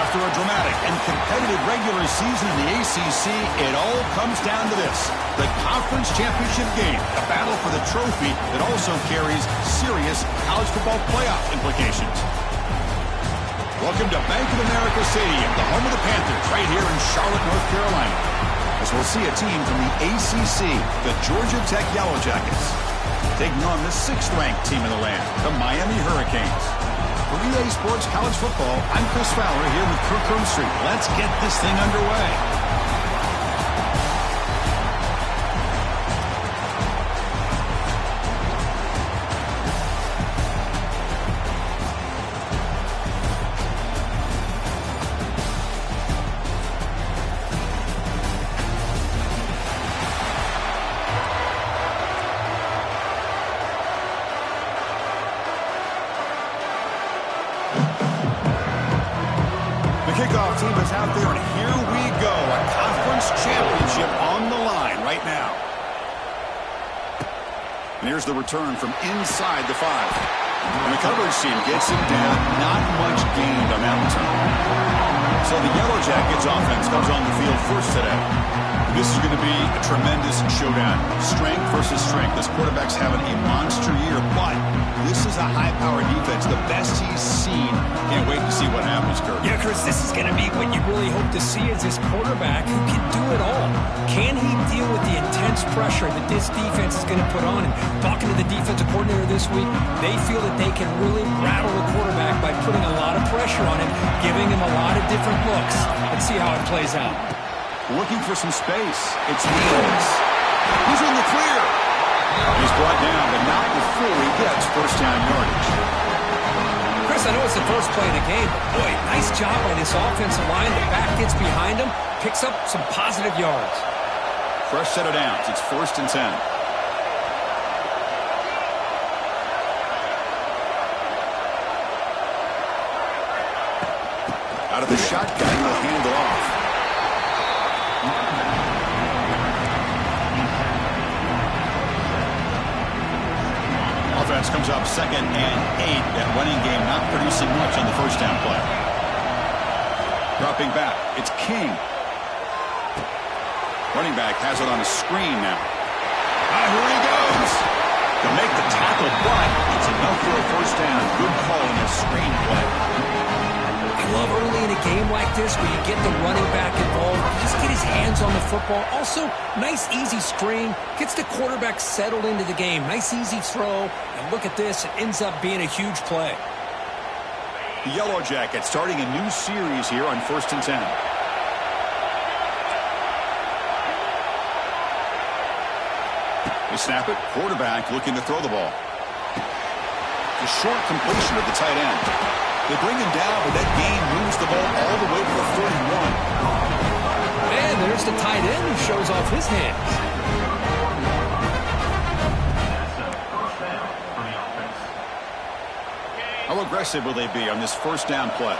After a dramatic and competitive regular season in the ACC, it all comes down to this: the conference championship game, a battle for the trophy that also carries serious college football playoff implications. Welcome to Bank of America Stadium, the home of the Panthers, right here in Charlotte, North Carolina, as we'll see a team from the ACC, the Georgia Tech Yellow Jackets, taking on the 6th-ranked team in the land, the Miami Hurricanes. For EA Sports College Football, I'm Chris Fowler here with Kirk Herbstreit. Let's get this thing underway. Kickoff team is out there, and here we go. A conference championship on the line right now. And here's the return from inside the 5. And the coverage team gets him down. Not much gained on that return. So the Yellow Jackets offense comes on the field first today. This is going to be a tremendous showdown. Strength versus strength. This quarterback's having a monster year, but this is a high-powered defense, the best he's seen. Can't wait to see what happens, Kirk. Yeah, Chris, this is going to be what you really hope to see is this quarterback who can do it all. Can he deal with the intense pressure that this defense is going to put on? And talking to the defensive coordinator this week, they feel that they can really rattle the quarterback by putting a lot of pressure on him, giving him a lot of different looks. Let's see how it plays out. Looking for some space. It's Niels. He's in the clear. He's brought down, but not before he gets first down yardage. Chris, I know it's the first play of the game, but boy, nice job by this offensive line. The back gets behind him, picks up some positive yards. Fresh set of downs. It's 1st and 10. Out of the shotgun, he'll hand it off. Offense comes up 2nd and 8. That running game not producing much on the first down play. Dropping back, it's King. Running back has it on a screen now. Here he goes to make the tackle, but it's enough for a first down. Good call in a screen play. I love early in a game like this where you get the running back involved, just get his hands on the football. Also, nice easy screen, gets the quarterback settled into the game. Nice easy throw, and look at this, it ends up being a huge play. The Yellow Jackets starting a new series here on 1st and 10. They snap it, quarterback looking to throw the ball. The short completion of the tight end. They bring him down, but that gain moves the ball all the way to the 41. And there's the tight end who shows off his hands. How aggressive will they be on this first down play?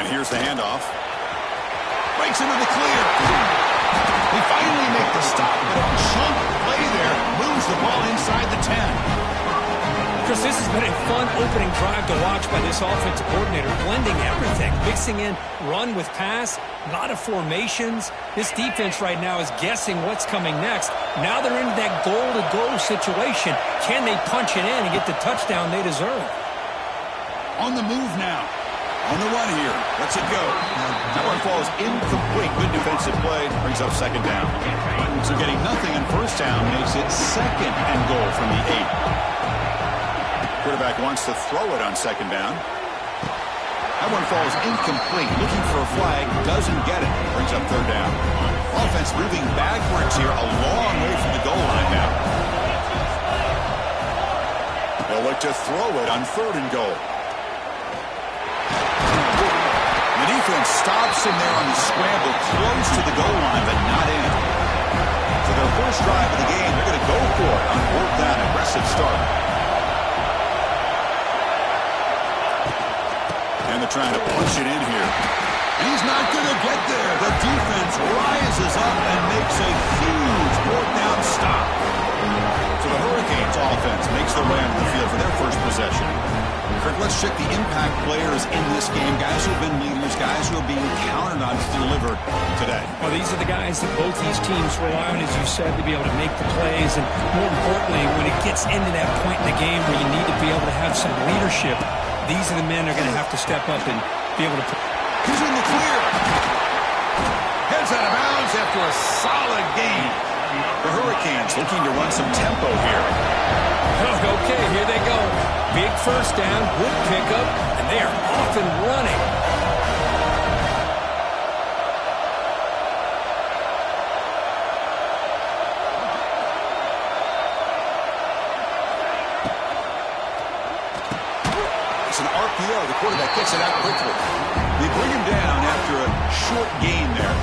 And here's the handoff. Breaks into the clear. They finally make the stop, but a chunk play there moves the ball inside the 10. Chris, this has been a fun opening drive to watch by this offensive coordinator, blending everything, mixing in run with pass, a lot of formations. This defense right now is guessing what's coming next. Now they're into that goal-to-go situation. Can they punch it in and get the touchdown they deserve? On the move now. On the run here. Lets it go. That one falls incomplete. Good defensive play. Brings up second down. So getting nothing on first down makes it 2nd and goal from the 8. Quarterback wants to throw it on second down. That one falls incomplete. Looking for a flag. Doesn't get it. Brings up third down. Offense moving backwards here. A long way from the goal line now. They'll look to throw it on third and goal. The defense stops him there on the scramble. Close to the goal line, but not in. For their first drive of the game, they're going to go for it on fourth down. Aggressive start. And they're trying to push it in here. And he's not going to get there. The defense rises up and makes a huge fourth down stop. So the Hurricanes offense makes their way onto the field for their first possession. Kirk, let's check the impact players in this game. Guys who have been leaders, guys who are being counted on to deliver today. Well, these are the guys that both these teams rely on, as you said, to be able to make the plays. And more importantly, when it gets into that point in the game where you need to be able to have some leadership, these are the men that are going to have to step up and be able to. He's in the clear. Heads out of bounds after a solid game. The Hurricanes looking to run some tempo here. Okay, here they go. Big first down, good pickup, and they are off and running. It's an RPO. The quarterback gets it out quickly. They bring him down after a short gain there.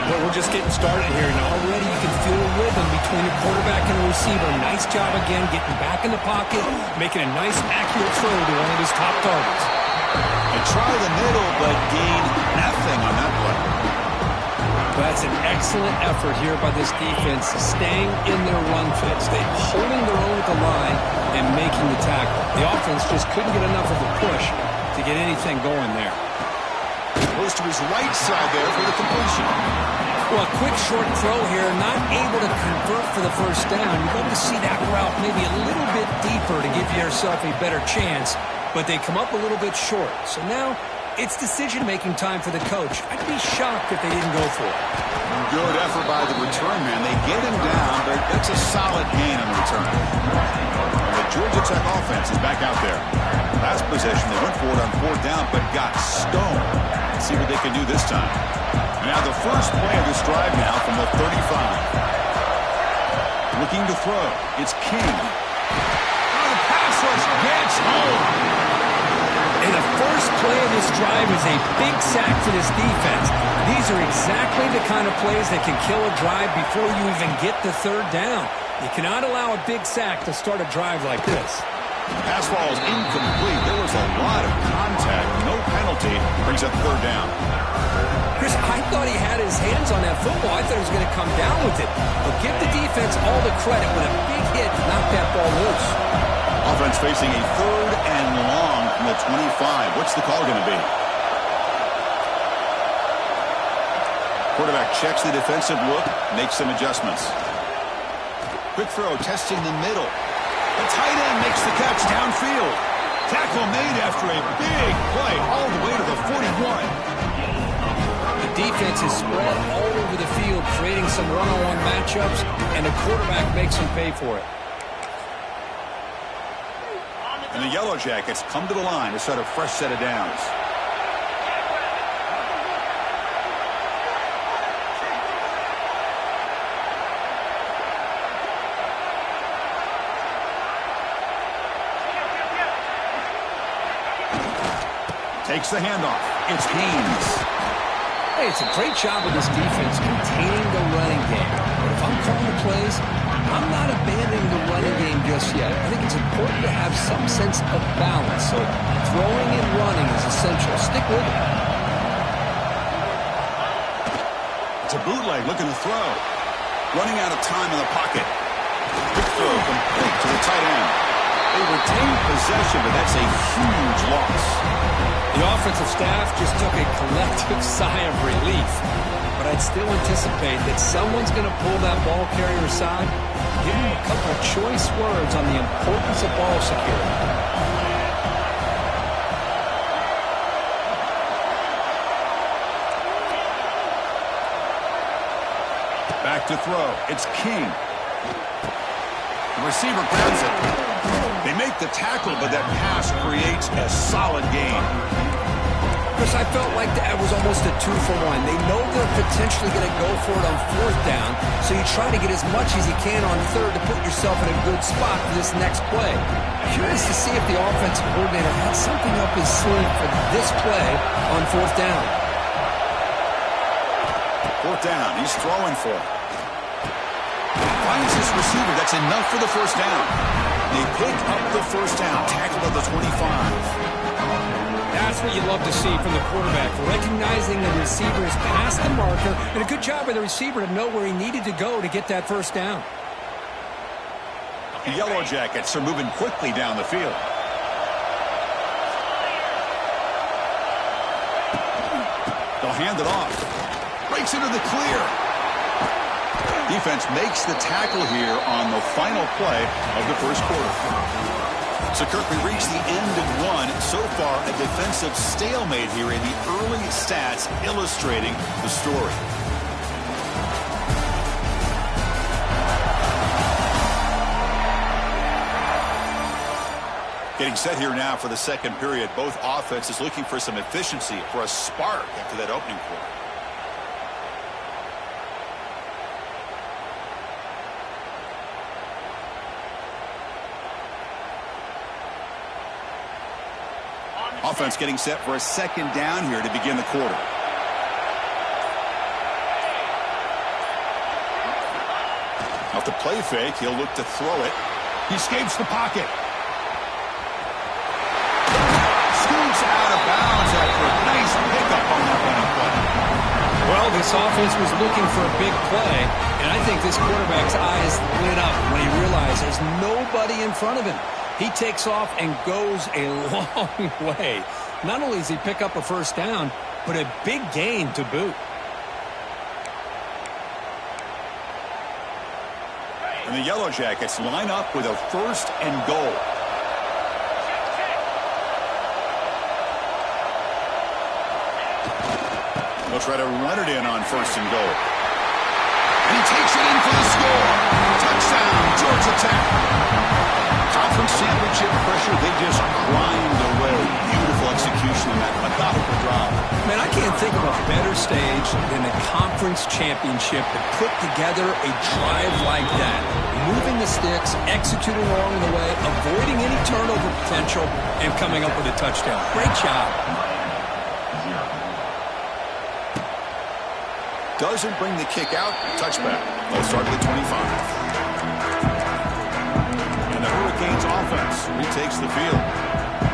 Well, we're just getting started here, and already you can feel a rhythm between the quarterback and the receiver. Nice job again getting back in the pocket, making a nice, accurate throw to one of his top targets. They try the middle, but gain nothing on that play. That's an excellent effort here by this defense, staying in their run fits. They're holding their own at the line and making the tackle. The offense just couldn't get enough of a push to get anything going there. Goes to his right side there for the completion. Well, a quick short throw here, not able to convert for the first down. You'd love to see that route maybe a little bit deeper to give yourself a better chance, but they come up a little bit short. So now it's decision-making time for the coach. I'd be shocked if they didn't go for it. Good effort by the return man. They get him down, but that's a solid gain on the return. The Georgia Tech offense is back out there. Last possession, they went for it on fourth down, but got stoned. Let's see what they can do this time. Now the first play of this drive now from the 35. Looking to throw. It's King. Oh, the pass rush gets home. And the first play of this drive is a big sack for this defense. These are exactly the kind of plays that can kill a drive before you even get the third down. You cannot allow a big sack to start a drive like this. Pass ball is incomplete. There was a lot of contact. No penalty. Brings up third down. Chris, I thought he had his hands on that football. I thought he was going to come down with it. But give the defense all the credit. With a big hit, knock that ball loose. Offense facing a third and long from the 25. What's the call going to be? Quarterback checks the defensive look, makes some adjustments. Quick throw, testing the middle. The tight end makes the catch downfield. Tackle made after a big play all the way to the 41. The defense is spread all over the field, creating some one-on-one matchups, and the quarterback makes them pay for it. And the Yellow Jackets come to the line to set a fresh set of downs. Takes the handoff. It's Haynes. Hey, it's a great job of this defense containing the running game. But if I'm calling the plays, I'm not abandoning the running game just yet. I think it's important to have some sense of balance. So throwing and running is essential. Stick with it. It's a bootleg looking to throw. Running out of time in the pocket. Quick throw complete to the tight end. They retain possession, but that's a huge loss. The offensive staff just took a collective sigh of relief. But I'd still anticipate that someone's going to pull that ball carrier aside, give him a couple of choice words on the importance of ball security. Back to throw. It's King. The receiver grabs it. make the tackle, but that pass creates a solid gain. Chris, I felt like that was almost a 2-for-1. They know they're potentially going to go for it on 4th down, so you try to get as much as you can on 3rd to put yourself in a good spot for this next play. Curious to see if the offensive coordinator had something up his sleeve for this play on 4th down. 4th down, he's throwing for it. Finds his receiver, that's enough for the 1st down. They pick up the 1st down, tackle at the 25. That's what you love to see from the quarterback, recognizing the receiver is past the marker, and a good job by the receiver to know where he needed to go to get that 1st down. The Yellow Jackets are moving quickly down the field. They'll hand it off. Breaks into the clear. Defense makes the tackle here on the final play of the 1st quarter. So, Kirk, we reached the end of 1. So far, a defensive stalemate here in the early stats illustrating the story. Getting set here now for the 2nd period. Both offenses looking for some efficiency, for a spark after that opening quarter. Offense getting set for a 2nd down here to begin the quarter. Off the play fake, he'll look to throw it. He escapes the pocket. Scoots out of bounds after a nice pickup on that running play. Well, this offense was looking for a big play, and I think this quarterback's eyes lit up when he realized there's nobody in front of him. He takes off and goes a long way. Not only does he pick up a 1st down, but a big gain to boot. And the Yellow Jackets line up with a 1st and goal. They'll try to run it in on 1st and goal. And he takes it in for the score. Touchdown, Georgia Tech. Conference championship pressure, they just grind away. Beautiful execution in that methodical drive. Man, I can't think of a better stage than the conference championship to put together a drive like that. Moving the sticks, executing along the way, avoiding any turnover potential, and coming up with a touchdown. Great job. Doesn't bring the kick out. Touchback. They'll start at the 25. The Hurricanes offense retakes the field.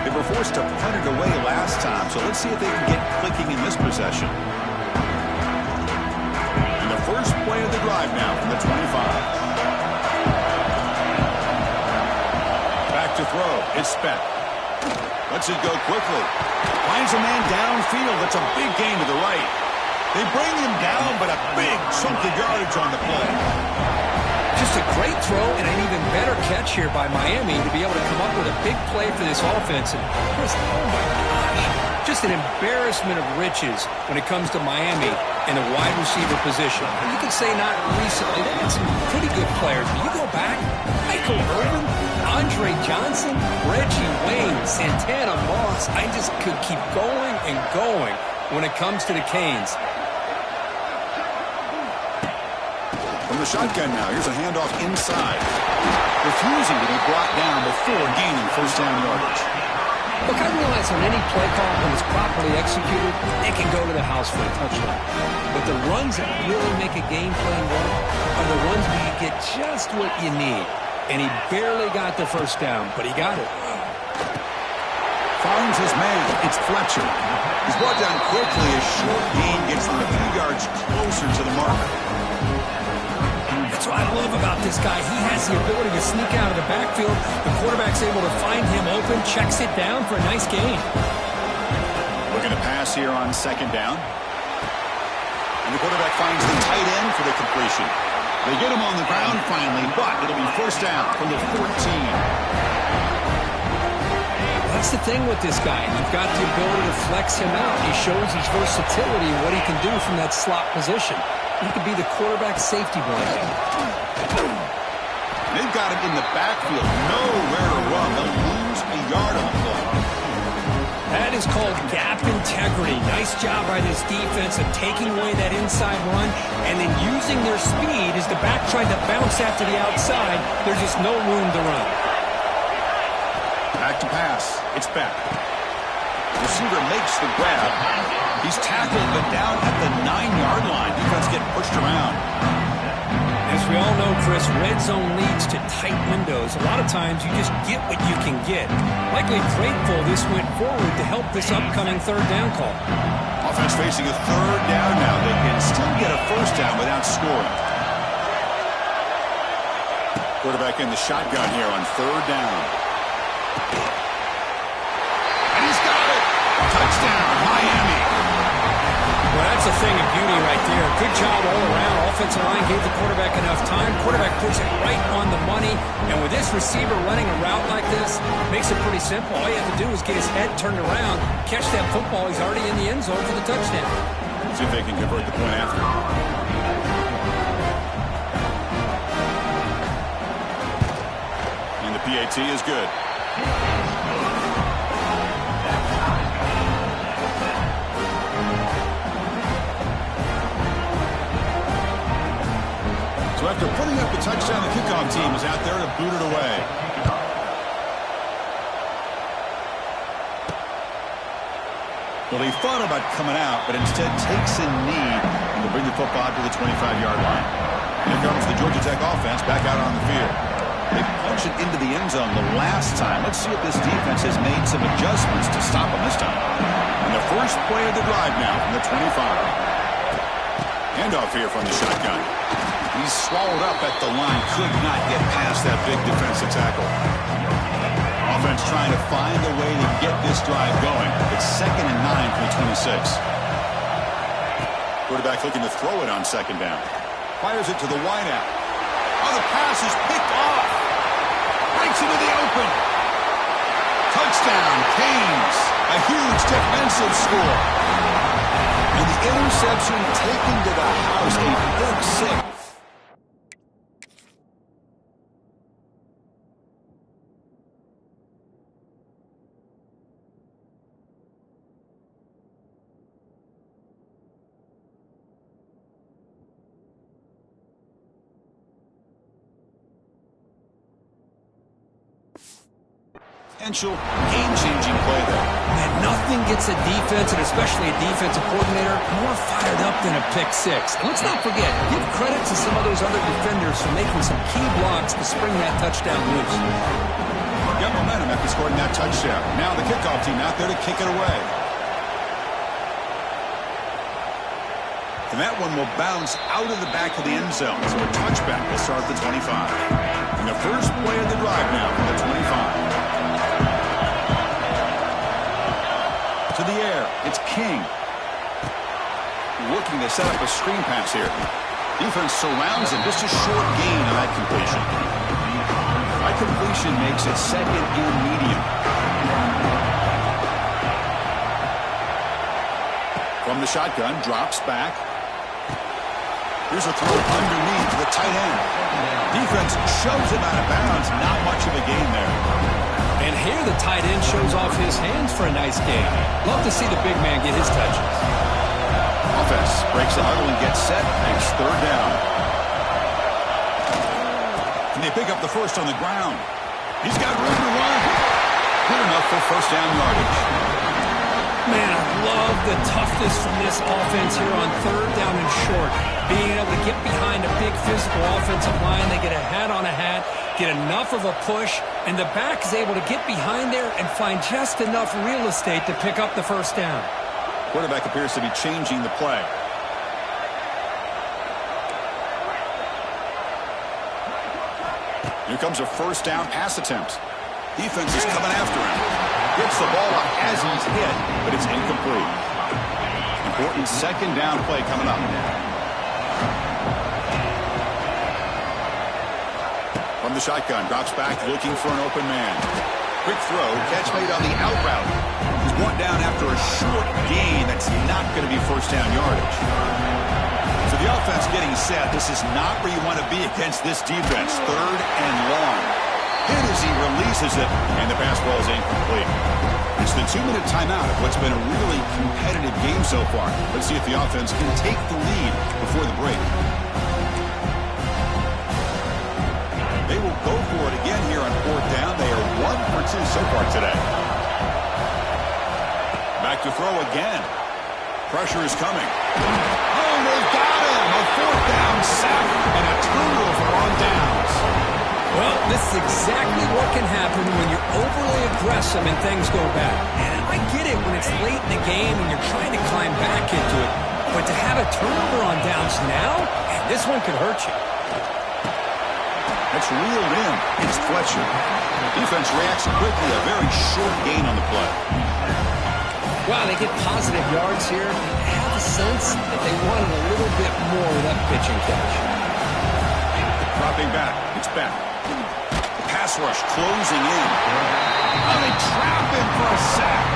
They were forced to punt it away last time, so let's see if they can get clicking in this possession. And the first play of the drive now from the 25. Back to throw. It's spent. Lets it go quickly. Finds a man downfield. That's a big gain to the right. They bring him down, but a big chunk of yardage on the play. Just a great throw and an even better catch here by Miami to be able to come up with a big play for this offense. And Chris, oh my gosh, just an embarrassment of riches when it comes to Miami in the wide receiver position. You could say not recently. They had some pretty good players. But you go back, Michael Irvin, Andre Johnson, Reggie Wayne, Santana Moss. I just could keep going and going when it comes to the Canes. From the shotgun now, here's a handoff inside. Refusing to be brought down before gaining 1st down yardage. Look, I realize on any play call, when it's properly executed, it can go to the house for a touchdown. But the runs that really make a game plan work are the ones where you get just what you need. And he barely got the 1st down, but he got it. Finds his man. It's Fletcher. He's brought down quickly. A short gain gets them a few yards closer to the marker. That's what I love about this guy. He has the ability to sneak out of the backfield. The quarterback's able to find him open, checks it down for a nice gain. Looking to pass here on 2nd down. And the quarterback finds the tight end for the completion. They get him on the ground finally, but it'll be 1st down from the 14. That's the thing with this guy. You've got the ability to flex him out. He shows his versatility and what he can do from that slot position. He could be the quarterback safety blanket. Maybe They've got him in the backfield. Nowhere to run. They'll lose a yard on the play. That is called gap integrity. Nice job by this defense of taking away that inside run and then using their speed as the back tried to bounce after the outside. There's just no room to run. Back to pass. It's back. Receiver makes the grab. He's tackled, but down at the 9-yard line. Defense getting pushed around. As we all know, Chris, red zone leads to tight windows. A lot of times you just get what you can get. Likely grateful this went forward to help this upcoming third down call. Offense facing a third down now. They can still get a first down without scoring. Quarterback in the shotgun here on third down. And he's got it. Touchdown, Miami. Well, that's a thing of beauty right there. Good job all around. Offensive line gave the quarterback enough time. Quarterback puts it right on the money. And with this receiver running a route like this, makes it pretty simple. All you have to do is get his head turned around, catch that football. He's already in the end zone for the touchdown. See if they can convert the point after. And the PAT is good. So after putting up the touchdown, the kickoff team is out there to boot it away. Well, he thought about coming out, but instead takes a knee and to bring the football to the 25-yard line. Here comes the Georgia Tech offense back out on the field. They punched it into the end zone the last time. Let's see if this defense has made some adjustments to stop them this time. And the first play of the drive now from the 25. Handoff here from the shotgun. He's swallowed up at the line. Could not get past that big defensive tackle. Offense trying to find a way to get this drive going. It's 2nd and 9 from the 26. Quarterback looking to throw it on second down. Fires it to the wideout. Oh, the pass is picked off. Breaks into the open. Touchdown, Canes. A huge defensive score. And the interception taken to the house. A big six. Potential game-changing play there. Man, nothing gets a defense, and especially a defensive coordinator, more fired up than a pick six. And let's not forget, give credit to some of those other defenders for making some key blocks to spring that touchdown loose. Got momentum after scoring that touchdown. Now the kickoff team out there to kick it away. And that one will bounce out of the back of the end zone. So a touchback will start at the 25. And the first play of the drive now from the 25. To the air, it's King. Looking to set up a screen pass here. Defense surrounds him. Just a short gain on that completion. That completion makes it 2nd and medium. From the shotgun, drops back. Here's a throw underneath the tight end. Defense shoves him out of bounds. Not much of a gain there. And here the tight end shows off his hands for a nice game. Love to see the big man get his touches. Offense breaks the huddle and gets set. Makes third down. And they pick up the first on the ground. He's got room to run. Good enough for first down yardage. Man, I love the toughness from this offense here on third down and short. Being able to get behind a big physical offensive line. They get a hat on a hat, get enough of a push, and the back is able to get behind there and find just enough real estate to pick up the first down. Quarterback appears to be changing the play. Here comes a first down pass attempt. Defense is coming after him. Gets the ball up as he's hit, but it's incomplete. Important second down play coming up. From the shotgun, drops back, looking for an open man. Quick throw, catch made on the out route. He's brought down after a short gain. That's not going to be first down yardage. So With the offense getting set, this is not where you want to be against this defense. 3rd and long. Hit as he releases it, and the pass ball is incomplete. It's the 2-minute timeout of what's been a really competitive game so far. Let's see if the offense can take the lead before the break. They will go for it again here on 4th down. They are 1 for 2 so far today. Back to throw again. Pressure is coming. Oh, they've got him. A 4th down sack and a turnover on downs. Well, this is exactly what can happen when you're overly aggressive and things go bad. And I get it when it's late in the game and you're trying to climb back into it. But to have a turnover on downs now, man, this one could hurt you. That's reeled in. It's Fletcher. Defense reacts quickly. A very short gain on the play. Wow, they get positive yards here. I have a sense that they wanted a little bit more of that pitching catch. Dropping back. It's back. Pass rush closing in. Oh, they trap him for a sack.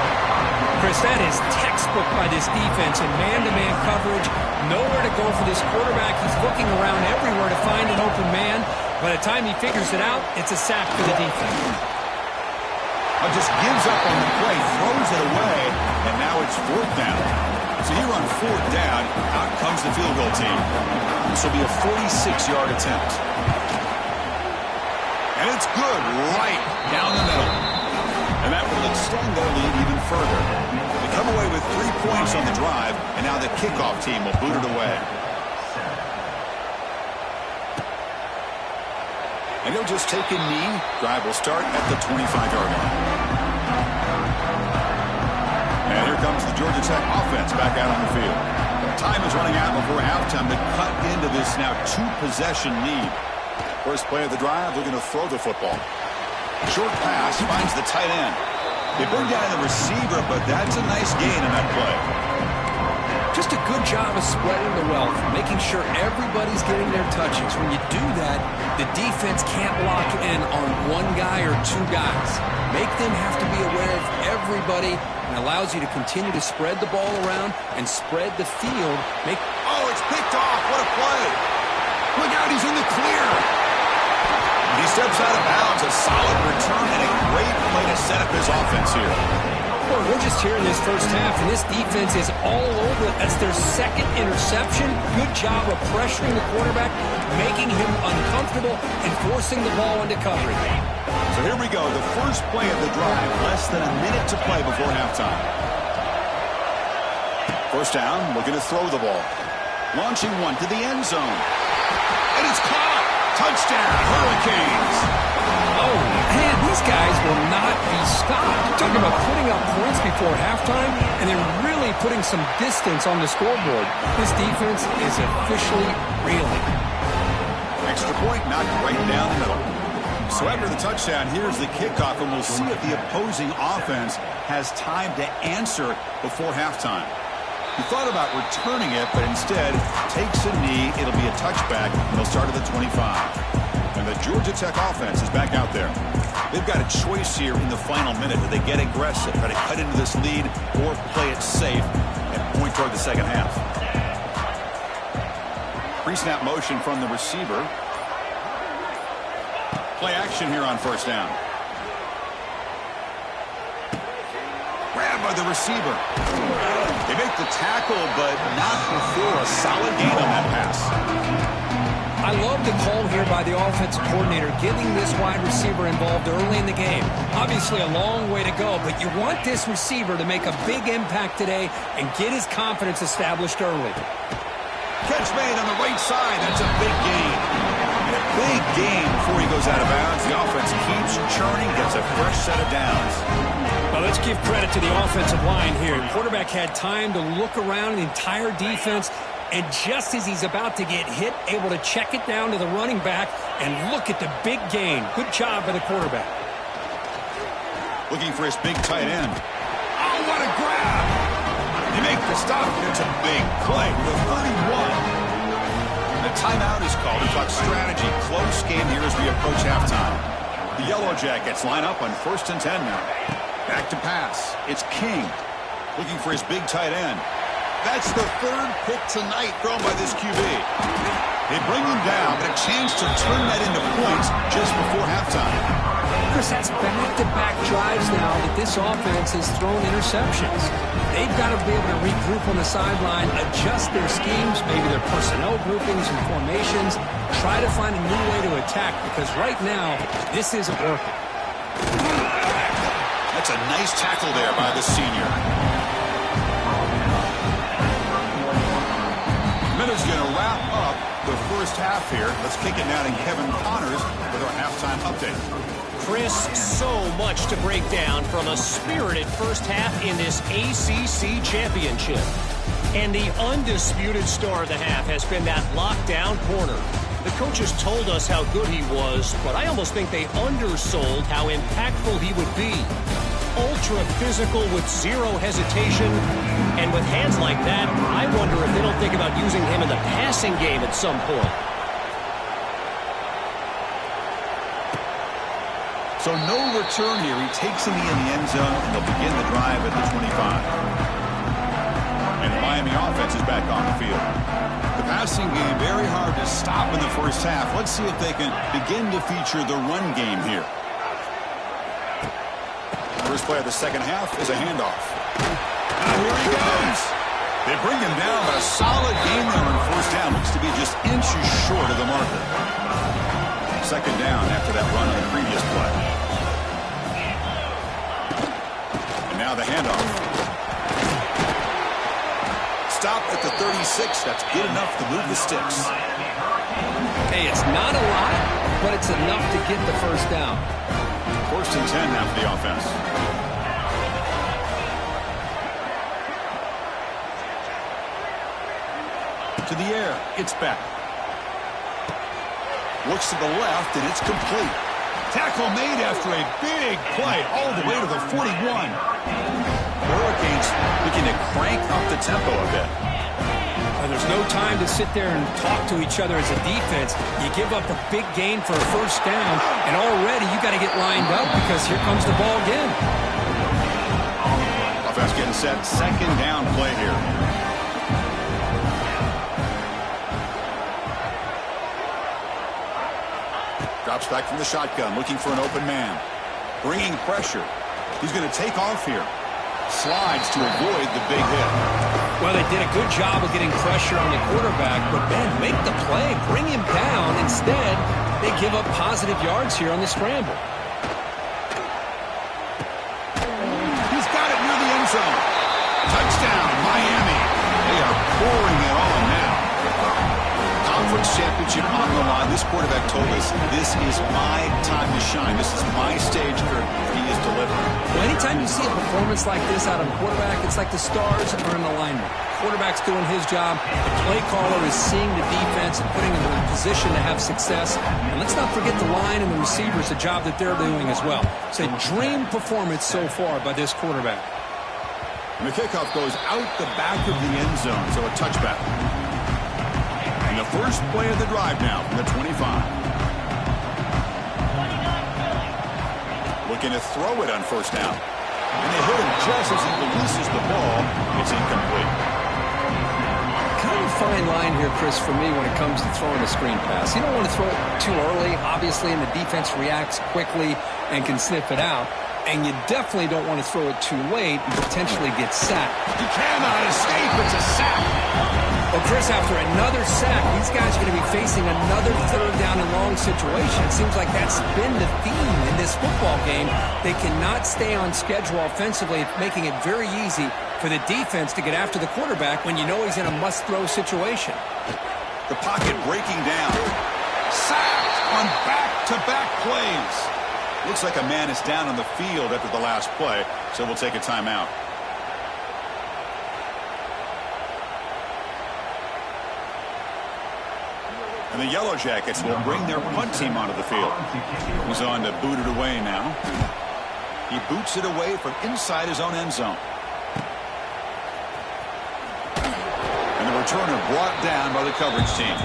Chris, that is textbook by this defense in man-to-man coverage. Nowhere to go for this quarterback. He's looking around everywhere to find an open man. By the time he figures it out, it's a sack for the defense. Just gives up on the play, throws it away, and now it's 4th down. So here on 4th down, out comes the field goal team. This will be a 46-yard attempt. And it's good right down the middle. And that will extend their lead even further. They come away with 3 points on the drive, and now the kickoff team will boot it away. And he'll just take a knee. Drive will start at the 25-yard line. And here comes the Georgia Tech offense back out on the field. Time is running out before halftime to cut into this now 2-possession lead. First play of the drive, they're going to throw the football. Short pass finds the tight end. They bring down the receiver, but that's a nice gain in that play. Just a good job of spreading the wealth, making sure everybody's getting their touches. When you do that, the defense can't lock in on 1 guy or 2 guys. Make them have to be aware of everybody and allows you to continue to spread the ball around and spread the field. Oh, it's picked off. What a play. Look out, he's in the clear. He steps out of bounds. A solid return and a great play to set up his offense here. Well, we're just here in this first half, and this defense is all over it. That's their 2nd interception. Good job of pressuring the quarterback, making him uncomfortable, and forcing the ball into coverage. So here we go, the first play of the drive, less than a minute to play before halftime. First down, we're going to throw the ball. Launching one to the end zone. And it's caught! Touchdown, Hurricanes! Oh, man, these guys will not be stopped. You're talking about putting up points before halftime, and then really putting some distance on the scoreboard. This defense is officially reeling. Extra point knocked right down the middle. So after the touchdown, here's the kickoff, and we'll see if the opposing offense has time to answer before halftime. He thought about returning it, but instead takes a knee. It'll be a touchback, and they'll start at the 25. And the Georgia Tech offense is back out there. They've got a choice here in the final minute. Do they get aggressive, try to cut into this lead, or play it safe and point toward the second half? Pre-snap motion from the receiver. Play action here on first down. Grab by the receiver. They make the tackle, but not before a solid gain on that pass. I love the call here by the offensive coordinator, getting this wide receiver involved early in the game. Obviously a long way to go, but you want this receiver to make a big impact today and get his confidence established early. Catch made on the right side. That's a big gain. And a big gain before he goes out of bounds. The offense keeps churning, gets a fresh set of downs. Well, let's give credit to the offensive line here. The quarterback had time to look around the entire defense, and just as he's about to get hit, able to check it down to the running back, and look at the big gain. Good job by the quarterback. Looking for his big tight end. Oh, what a grab! They make the stop. It's a big play to the 31. The timeout is called to talk strategy. Close game here as we approach halftime. The Yellow Jackets line up on 1st and 10 now. Back to pass. It's King looking for his big tight end. That's the third pick tonight thrown by this QB. They bring him down, but a chance to turn that into points just before halftime. Chris, that's back-to-back drives now that this offense has thrown interceptions. They've got to be able to regroup on the sideline, adjust their schemes, maybe their personnel groupings and formations, try to find a new way to attack, because right now, this isn't working. That's a nice tackle there by the senior. Miller's going to wrap up the first half here. Let's kick it now to Kevin Connors with our halftime update. Chris, so much to break down from a spirited first half in this ACC championship. And the undisputed star of the half has been that lockdown corner. The coaches told us how good he was, but I almost think they undersold how impactful he would be. Ultra physical with zero hesitation. And with hands like that, I wonder if they don't think about using him in the passing game at some point. So no return here. He takes him in the end zone, and they'll begin the drive at the 25. And the Miami offense is back on the field. The passing game very hard to stop in the first half. Let's see if they can begin to feature the run game here. First play of the second half is a handoff. And here he goes. They bring him down, but a solid game there on first down. Looks to be just inches short of the marker. Second down after that run on the previous play. And now the handoff. Stop at the 36. That's good enough to move the sticks. Hey, it's not a lot, but it's enough to get the first down. First and 10 now for the offense. To the air. It's back. Looks to the left, and it's complete. Tackle made after a big play all the way to the 41. Hurricanes looking to crank up the tempo a bit. And there's no time to sit there and talk to each other as a defense. You give up a big gain for a first down, and already you got to get lined up because here comes the ball again. Offense getting set. Second down play here. Drops back from the shotgun, looking for an open man. Bringing pressure. He's going to take off here. Slides to avoid the big hit. Well, they did a good job of getting pressure on the quarterback, but then make the play, bring him down. Instead, they give up positive yards here on the scramble. He's got it near the end zone. Touchdown, Miami. They are pouring it on now. Conference championship on the line. This quarterback told us, this is my time to shine. This is my stage, Kurt. He is delivering. Well, anytime you see a performance like this out of a quarterback, it's like the stars are in alignment. Quarterback's doing his job. The play caller is seeing the defense and putting them in a position to have success. And let's not forget the line and the receivers, the job that they're doing as well. It's a dream performance so far by this quarterback. And the kickoff goes out the back of the end zone, so a touchback. And the first play of the drive now from the 25. Looking to throw it on first down. And they hit him just as he releases the ball. It's incomplete. Kind of a fine line here, Chris, for me when it comes to throwing a screen pass. You don't want to throw it too early, obviously, and the defense reacts quickly and can sniff it out. And you definitely don't want to throw it too late and potentially get sacked. He cannot escape. It's a sack. Well, Chris, after another sack, these guys are going to be facing another third down and long situation. It seems like that's been the theme in this football game. They cannot stay on schedule offensively, making it very easy for the defense to get after the quarterback when you know he's in a must-throw situation. The pocket breaking down. Sacked on back-to-back plays. Looks like a man is down on the field after the last play, so we'll take a timeout. And the Yellow Jackets will bring their punt team onto the field. He's on to boot it away now. He boots it away from inside his own end zone. And the returner brought down by the coverage team.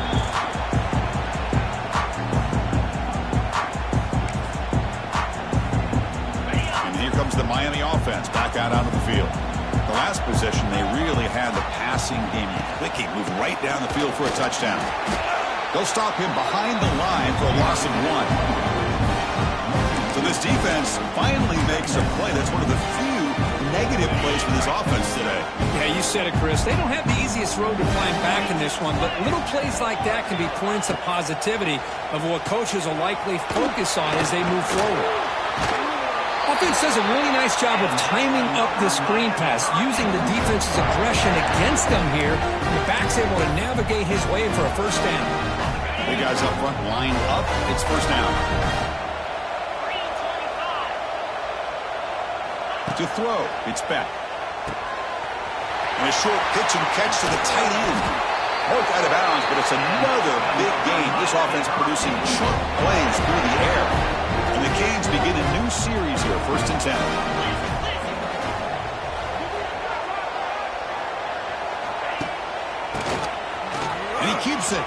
And here comes the Miami offense back out onto the field. The last possession, they really had the passing game clicking. Moved right down the field for a touchdown. They'll stop him behind the line for a loss of 1. So this defense finally makes a play. That's one of the few negative plays for this offense today. Yeah, you said it, Chris. They don't have the easiest road to climb back in this one, but little plays like that can be points of positivity of what coaches will likely focus on as they move forward. Offense does a really nice job of timing up the screen pass, using the defense's aggression against them here. The back's able to navigate his way for a first down. The guys up front line up. It's first down. To throw, it's back. And a short pitch and catch to the tight end. Broke out of bounds, but it's another big gain. This offense producing chunk plays through the air. And the Canes begin a new series here, 1st and 10. And he keeps it.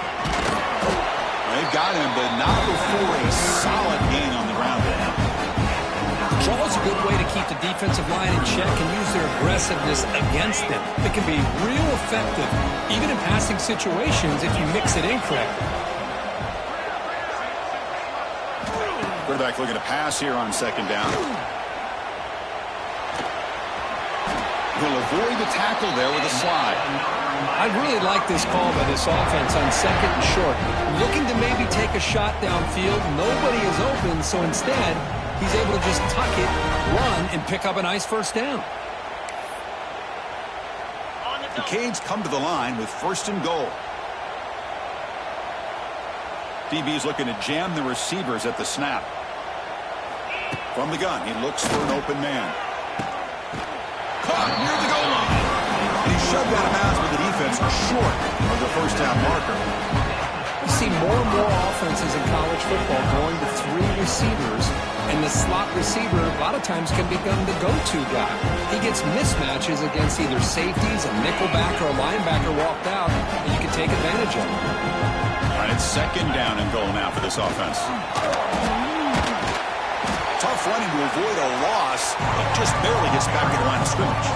They've got him, but not before a solid gain on the ground. Draw is a good way to keep the defensive line in check and use their aggressiveness against them. It can be real effective, even in passing situations, if you mix it in correctly. Quarterback looking to pass here on 2nd down. He'll avoid the tackle there with a slide. I really like this call by this offense on 2nd and short. Looking to maybe take a shot downfield. Nobody is open, so instead, he's able to just tuck it, run, and pick up a nice first down. The Canes come to the line with 1st and goal. DB's looking to jam the receivers at the snap. From the gun, he looks for an open man. Caught near the goal line. And he shoved out of bounds with the defense short of the first down marker. You see more and more offenses in college football going to 3 receivers, and the slot receiver a lot of times can become the go-to guy. He gets mismatches against either safeties, a nickelback, or a linebacker walked out, and you can take advantage of it. All right, it's 2nd down and goal now for this offense. Tough running to avoid a loss. He just barely gets back to the line of scrimmage.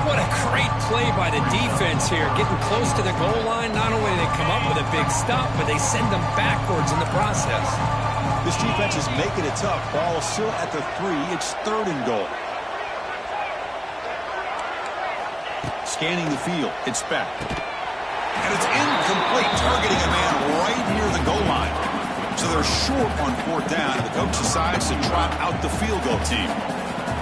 What a great play by the defense here. Getting close to the goal line, not only do they come up with a big stop, but they send them backwards in the process. This defense is making it tough. Ball still at the 3. It's 3rd and goal. Scanning the field. It's back. And it's incomplete, targeting a man right near the goal line. So they're short on 4th down, and the coach decides to trot out the field goal team.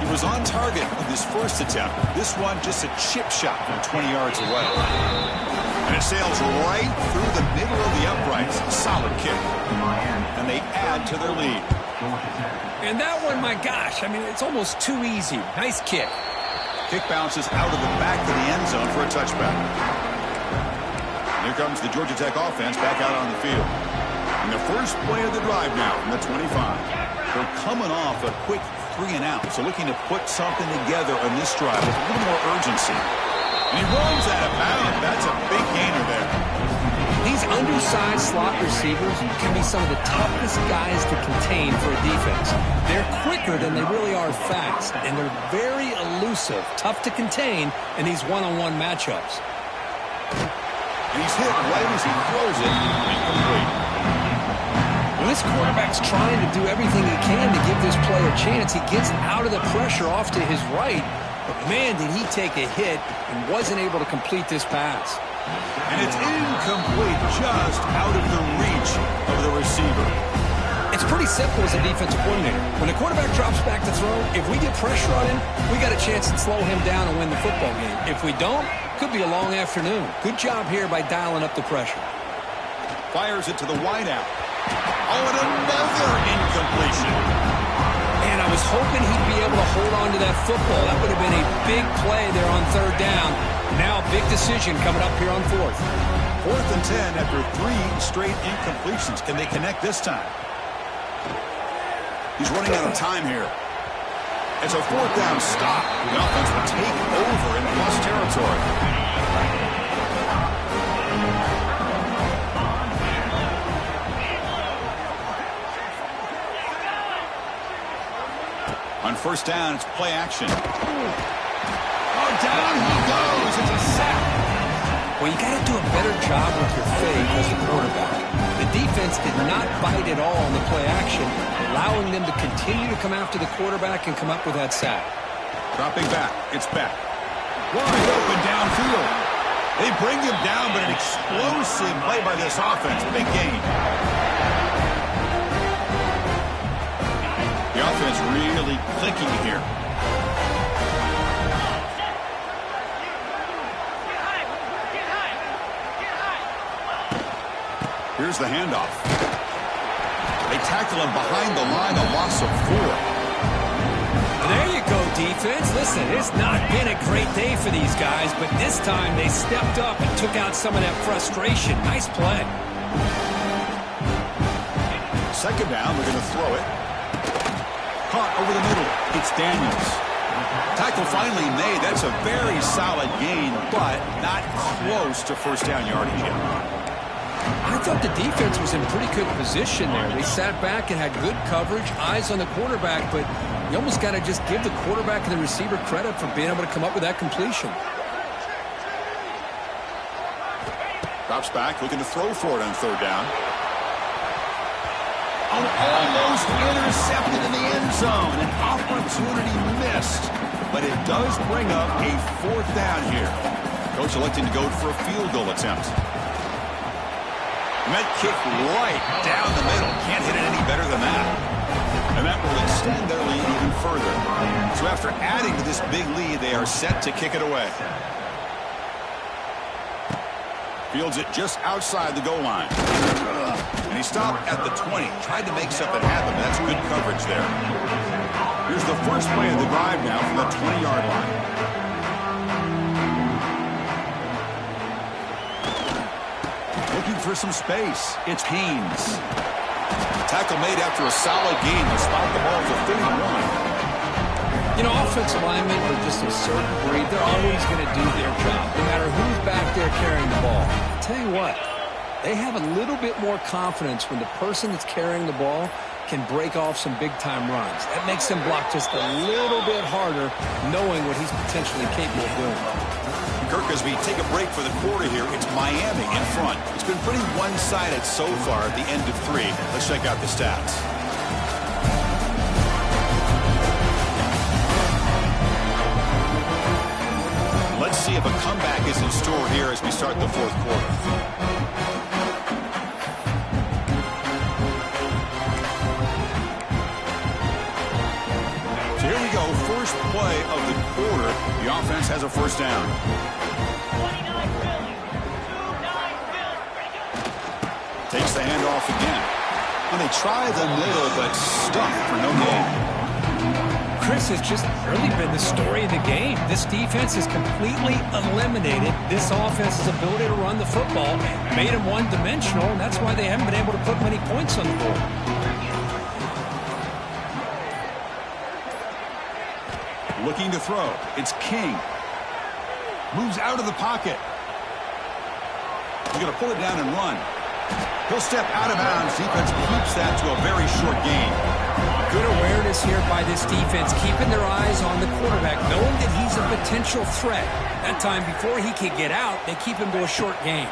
He was on target with his first attempt. This one just a chip shot from 20 yards away. And it sails right through the middle of the uprights. Solid kick. And they add to their lead. And that one, my gosh, I mean, it's almost too easy. Nice kick. Kick bounces out of the back of the end zone for a touchback. Here comes the Georgia Tech offense back out on the field. And the first play of the drive now from the 25. They're coming off a quick 3 and out, so looking to put something together on this drive with a little more urgency. And he runs out of bounds. That's a big gainer there. These undersized slot receivers can be some of the toughest guys to contain for a defense. They're quicker than they really are fast, and they're very elusive, tough to contain in these one-on-one matchups. And he's hit right as he throws it. Incomplete. When this quarterback's trying to do everything he can to give this play a chance, he gets out of the pressure off to his right. But, man, did he take a hit and wasn't able to complete this pass. And it's incomplete, just out of the reach of the receiver. It's pretty simple as a defensive coordinator. When the quarterback drops back to throw, if we get pressure on him, we got a chance to slow him down and win the football game. If we don't, could be a long afternoon. Good job here by dialing up the pressure. Fires it to the wideout. Oh, and another incompletion. And I was hoping he'd be able to hold on to that football. That would have been a big play there on 3rd down. Now a big decision coming up here on 4th. 4th and 10 after 3 straight incompletions. Can they connect this time? He's running out of time here. It's a 4th down stop. The offense will take over in plus territory. On 1st down, it's play action. Oh, down he goes. It's a sack. Well, you got to do a better job with your fade as the quarterback. The defense did not bite at all on the play action, allowing them to continue to come after the quarterback and come up with that sack. Dropping back. It's back. Wide open downfield. They bring him down, but an explosive play by this offense. Big gain. The offense really clicking here. Here's the handoff. They tackle him behind the line, a loss of 4. There you go, defense. Listen, it's not been a great day for these guys, but this time they stepped up and took out some of that frustration. Nice play. Second down, they're going to throw it. Caught over the middle. It's Daniels. Tackle finally made. That's a very solid gain, but not close to first down yardage yet. I thought the defense was in pretty good position there. They sat back and had good coverage, eyes on the quarterback, but you almost got to just give the quarterback and the receiver credit for being able to come up with that completion. Drops back, looking to throw for it on third down. Oh, almost intercepted in the end zone. An opportunity missed, but it does bring up a fourth down here. Coach electing to go for a field goal attempt. Met kick right down the middle. Can't hit it any better than that. And that will extend their lead even further. So after adding to this big lead, they are set to kick it away. Fields it just outside the goal line. And he stopped at the 20. Tried to make something happen, but that's good coverage there. Here's the first play of the drive now from the 20-yard line. Looking for some space. It's Haynes. Tackle made after a solid gain. They spot the ball for 31. You know, offensive linemen are just a certain breed. They're always going to do their job, no matter who's back there carrying the ball. I'll tell you what, they have a little bit more confidence when the person that's carrying the ball can break off some big-time runs. That makes them block just a little bit harder, knowing what he's potentially capable of doing. Kirk, as we take a break for the quarter here, it's Miami in front. It's been pretty one-sided so far at the end of 3. Let's check out the stats. Let's see if a comeback is in store here as we start the fourth quarter. So here we go, first play of the quarter. The offense has a first down. Takes the handoff again. And they try the middle, but stuffed for no gain. Chris, has just really been the story of the game. This defense has completely eliminated this offense's ability to run the football, made them one-dimensional, and that's why they haven't been able to put many points on the board. Looking to throw. It's King. Moves out of the pocket. He's going to pull it down and run. He'll step out of bounds. Defense keeps that to a very short gain. Good awareness here by this defense, keeping their eyes on the quarterback, knowing that he's a potential threat. That time before he could get out, they keep him to a short gain.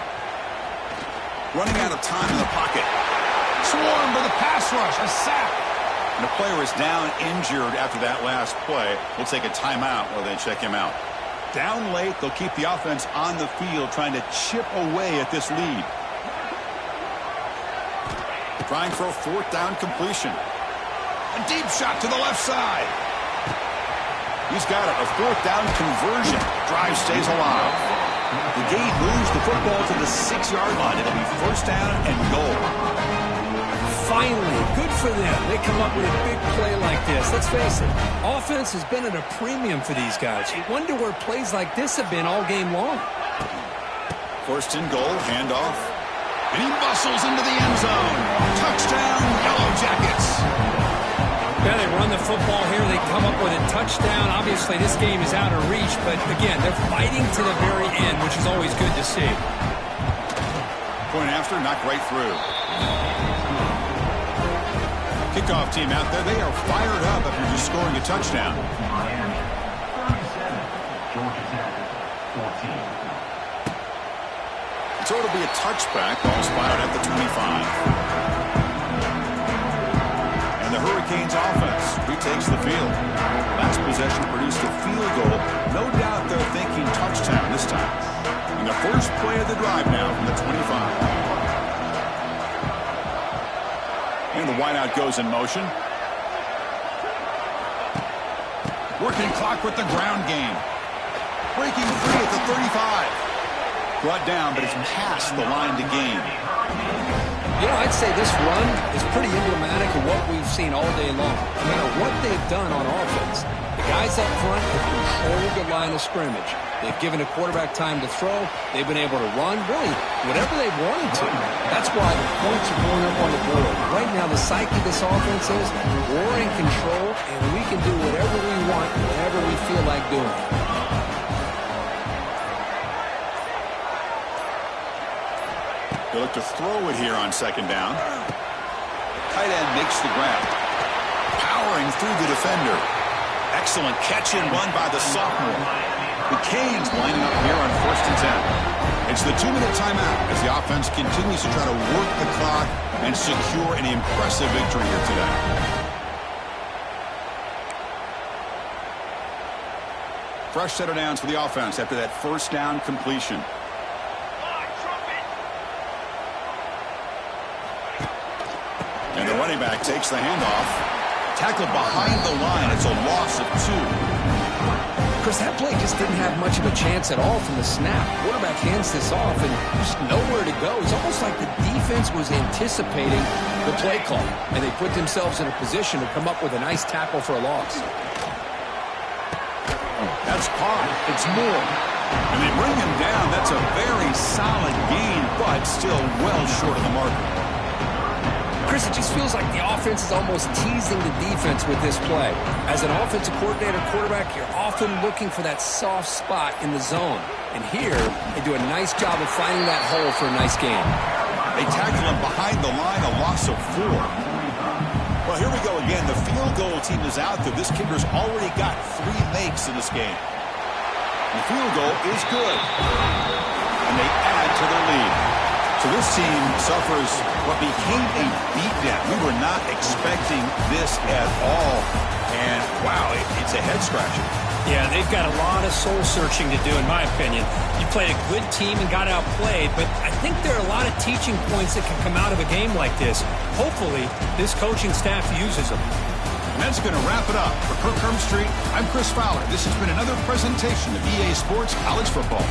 Running out of time in the pocket. Swarmed by the pass rush. A sack. And the player is down injured after that last play. We'll take a timeout while they check him out. Down late, they'll keep the offense on the field trying to chip away at this lead. Trying for a fourth down completion. A deep shot to the left side. He's got it. A fourth down conversion. Drive stays alive. The gate moves the football to the 6-yard line. It'll be first down and goal. Finally, good for them. They come up with a big play like this. Let's face it, offense has been at a premium for these guys. You wonder where plays like this have been all game long. First and goal, handoff. And he bustles into the end zone. Touchdown, Yellow Jackets. Yeah, they run the football here. They come up with a touchdown. Obviously, this game is out of reach, but again, they're fighting to the very end, which is always good to see. Point after, knocked right through. Kickoff team out there, they are fired up after just scoring a touchdown. Georgia Tech, 14. So it'll be a touchback. Ball spotted at the 25. And the Hurricanes offense retakes the field. Last possession produced a field goal. No doubt they're thinking touchdown this time. And the first play of the drive now from the 25. And the wideout goes in motion. Working clock with the ground game. Breaking free at the 35. Brought down, but it's past the line to gain. You know, I'd say this run is pretty emblematic of what we've seen all day long. No matter what they've done on offense, the guys up front have controlled the line of scrimmage. They've given a quarterback time to throw. They've been able to run, really, whatever they wanted to. That's why the points are going up on the board. Right now, the psyche of this offense is we're in control, and we can do whatever we want, whatever we feel like doing. They look to throw it here on second down. Tight end makes the grab. Powering through the defender. Excellent catch and run by the sophomore. The Canes lining up here on 1st and 10. It's the 2-minute timeout as the offense continues to try to work the clock and secure an impressive victory here today. Fresh set of downs for the offense after that first down completion. And the running back takes the handoff. Tackled behind the line. It's a loss of 2. Chris, that play just didn't have much of a chance at all from the snap. Quarterback hands this off and just nowhere to go. It's almost like the defense was anticipating the play call, and they put themselves in a position to come up with a nice tackle for a loss. That's caught. It's Moore. And they bring him down. That's a very solid gain, but still well short of the marker. Chris, it just feels like the offense is almost teasing the defense with this play. As an offensive coordinator, quarterback, you're often looking for that soft spot in the zone. And here, they do a nice job of finding that hole for a nice gain. They tackle him behind the line, a loss of 4. Well, here we go again. The field goal team is out there. This kicker's already got 3 makes in this game. The field goal is good. And they add to their lead. So this team suffers what became a beatdown. We were not expecting this at all. And, wow, it's a head-scratcher. Yeah, they've got a lot of soul-searching to do, in my opinion. You played a good team and got outplayed, but I think there are a lot of teaching points that can come out of a game like this. Hopefully, this coaching staff uses them. And that's going to wrap it up. For Kirk Herbstreit, I'm Chris Fowler. This has been another presentation of EA Sports College Football.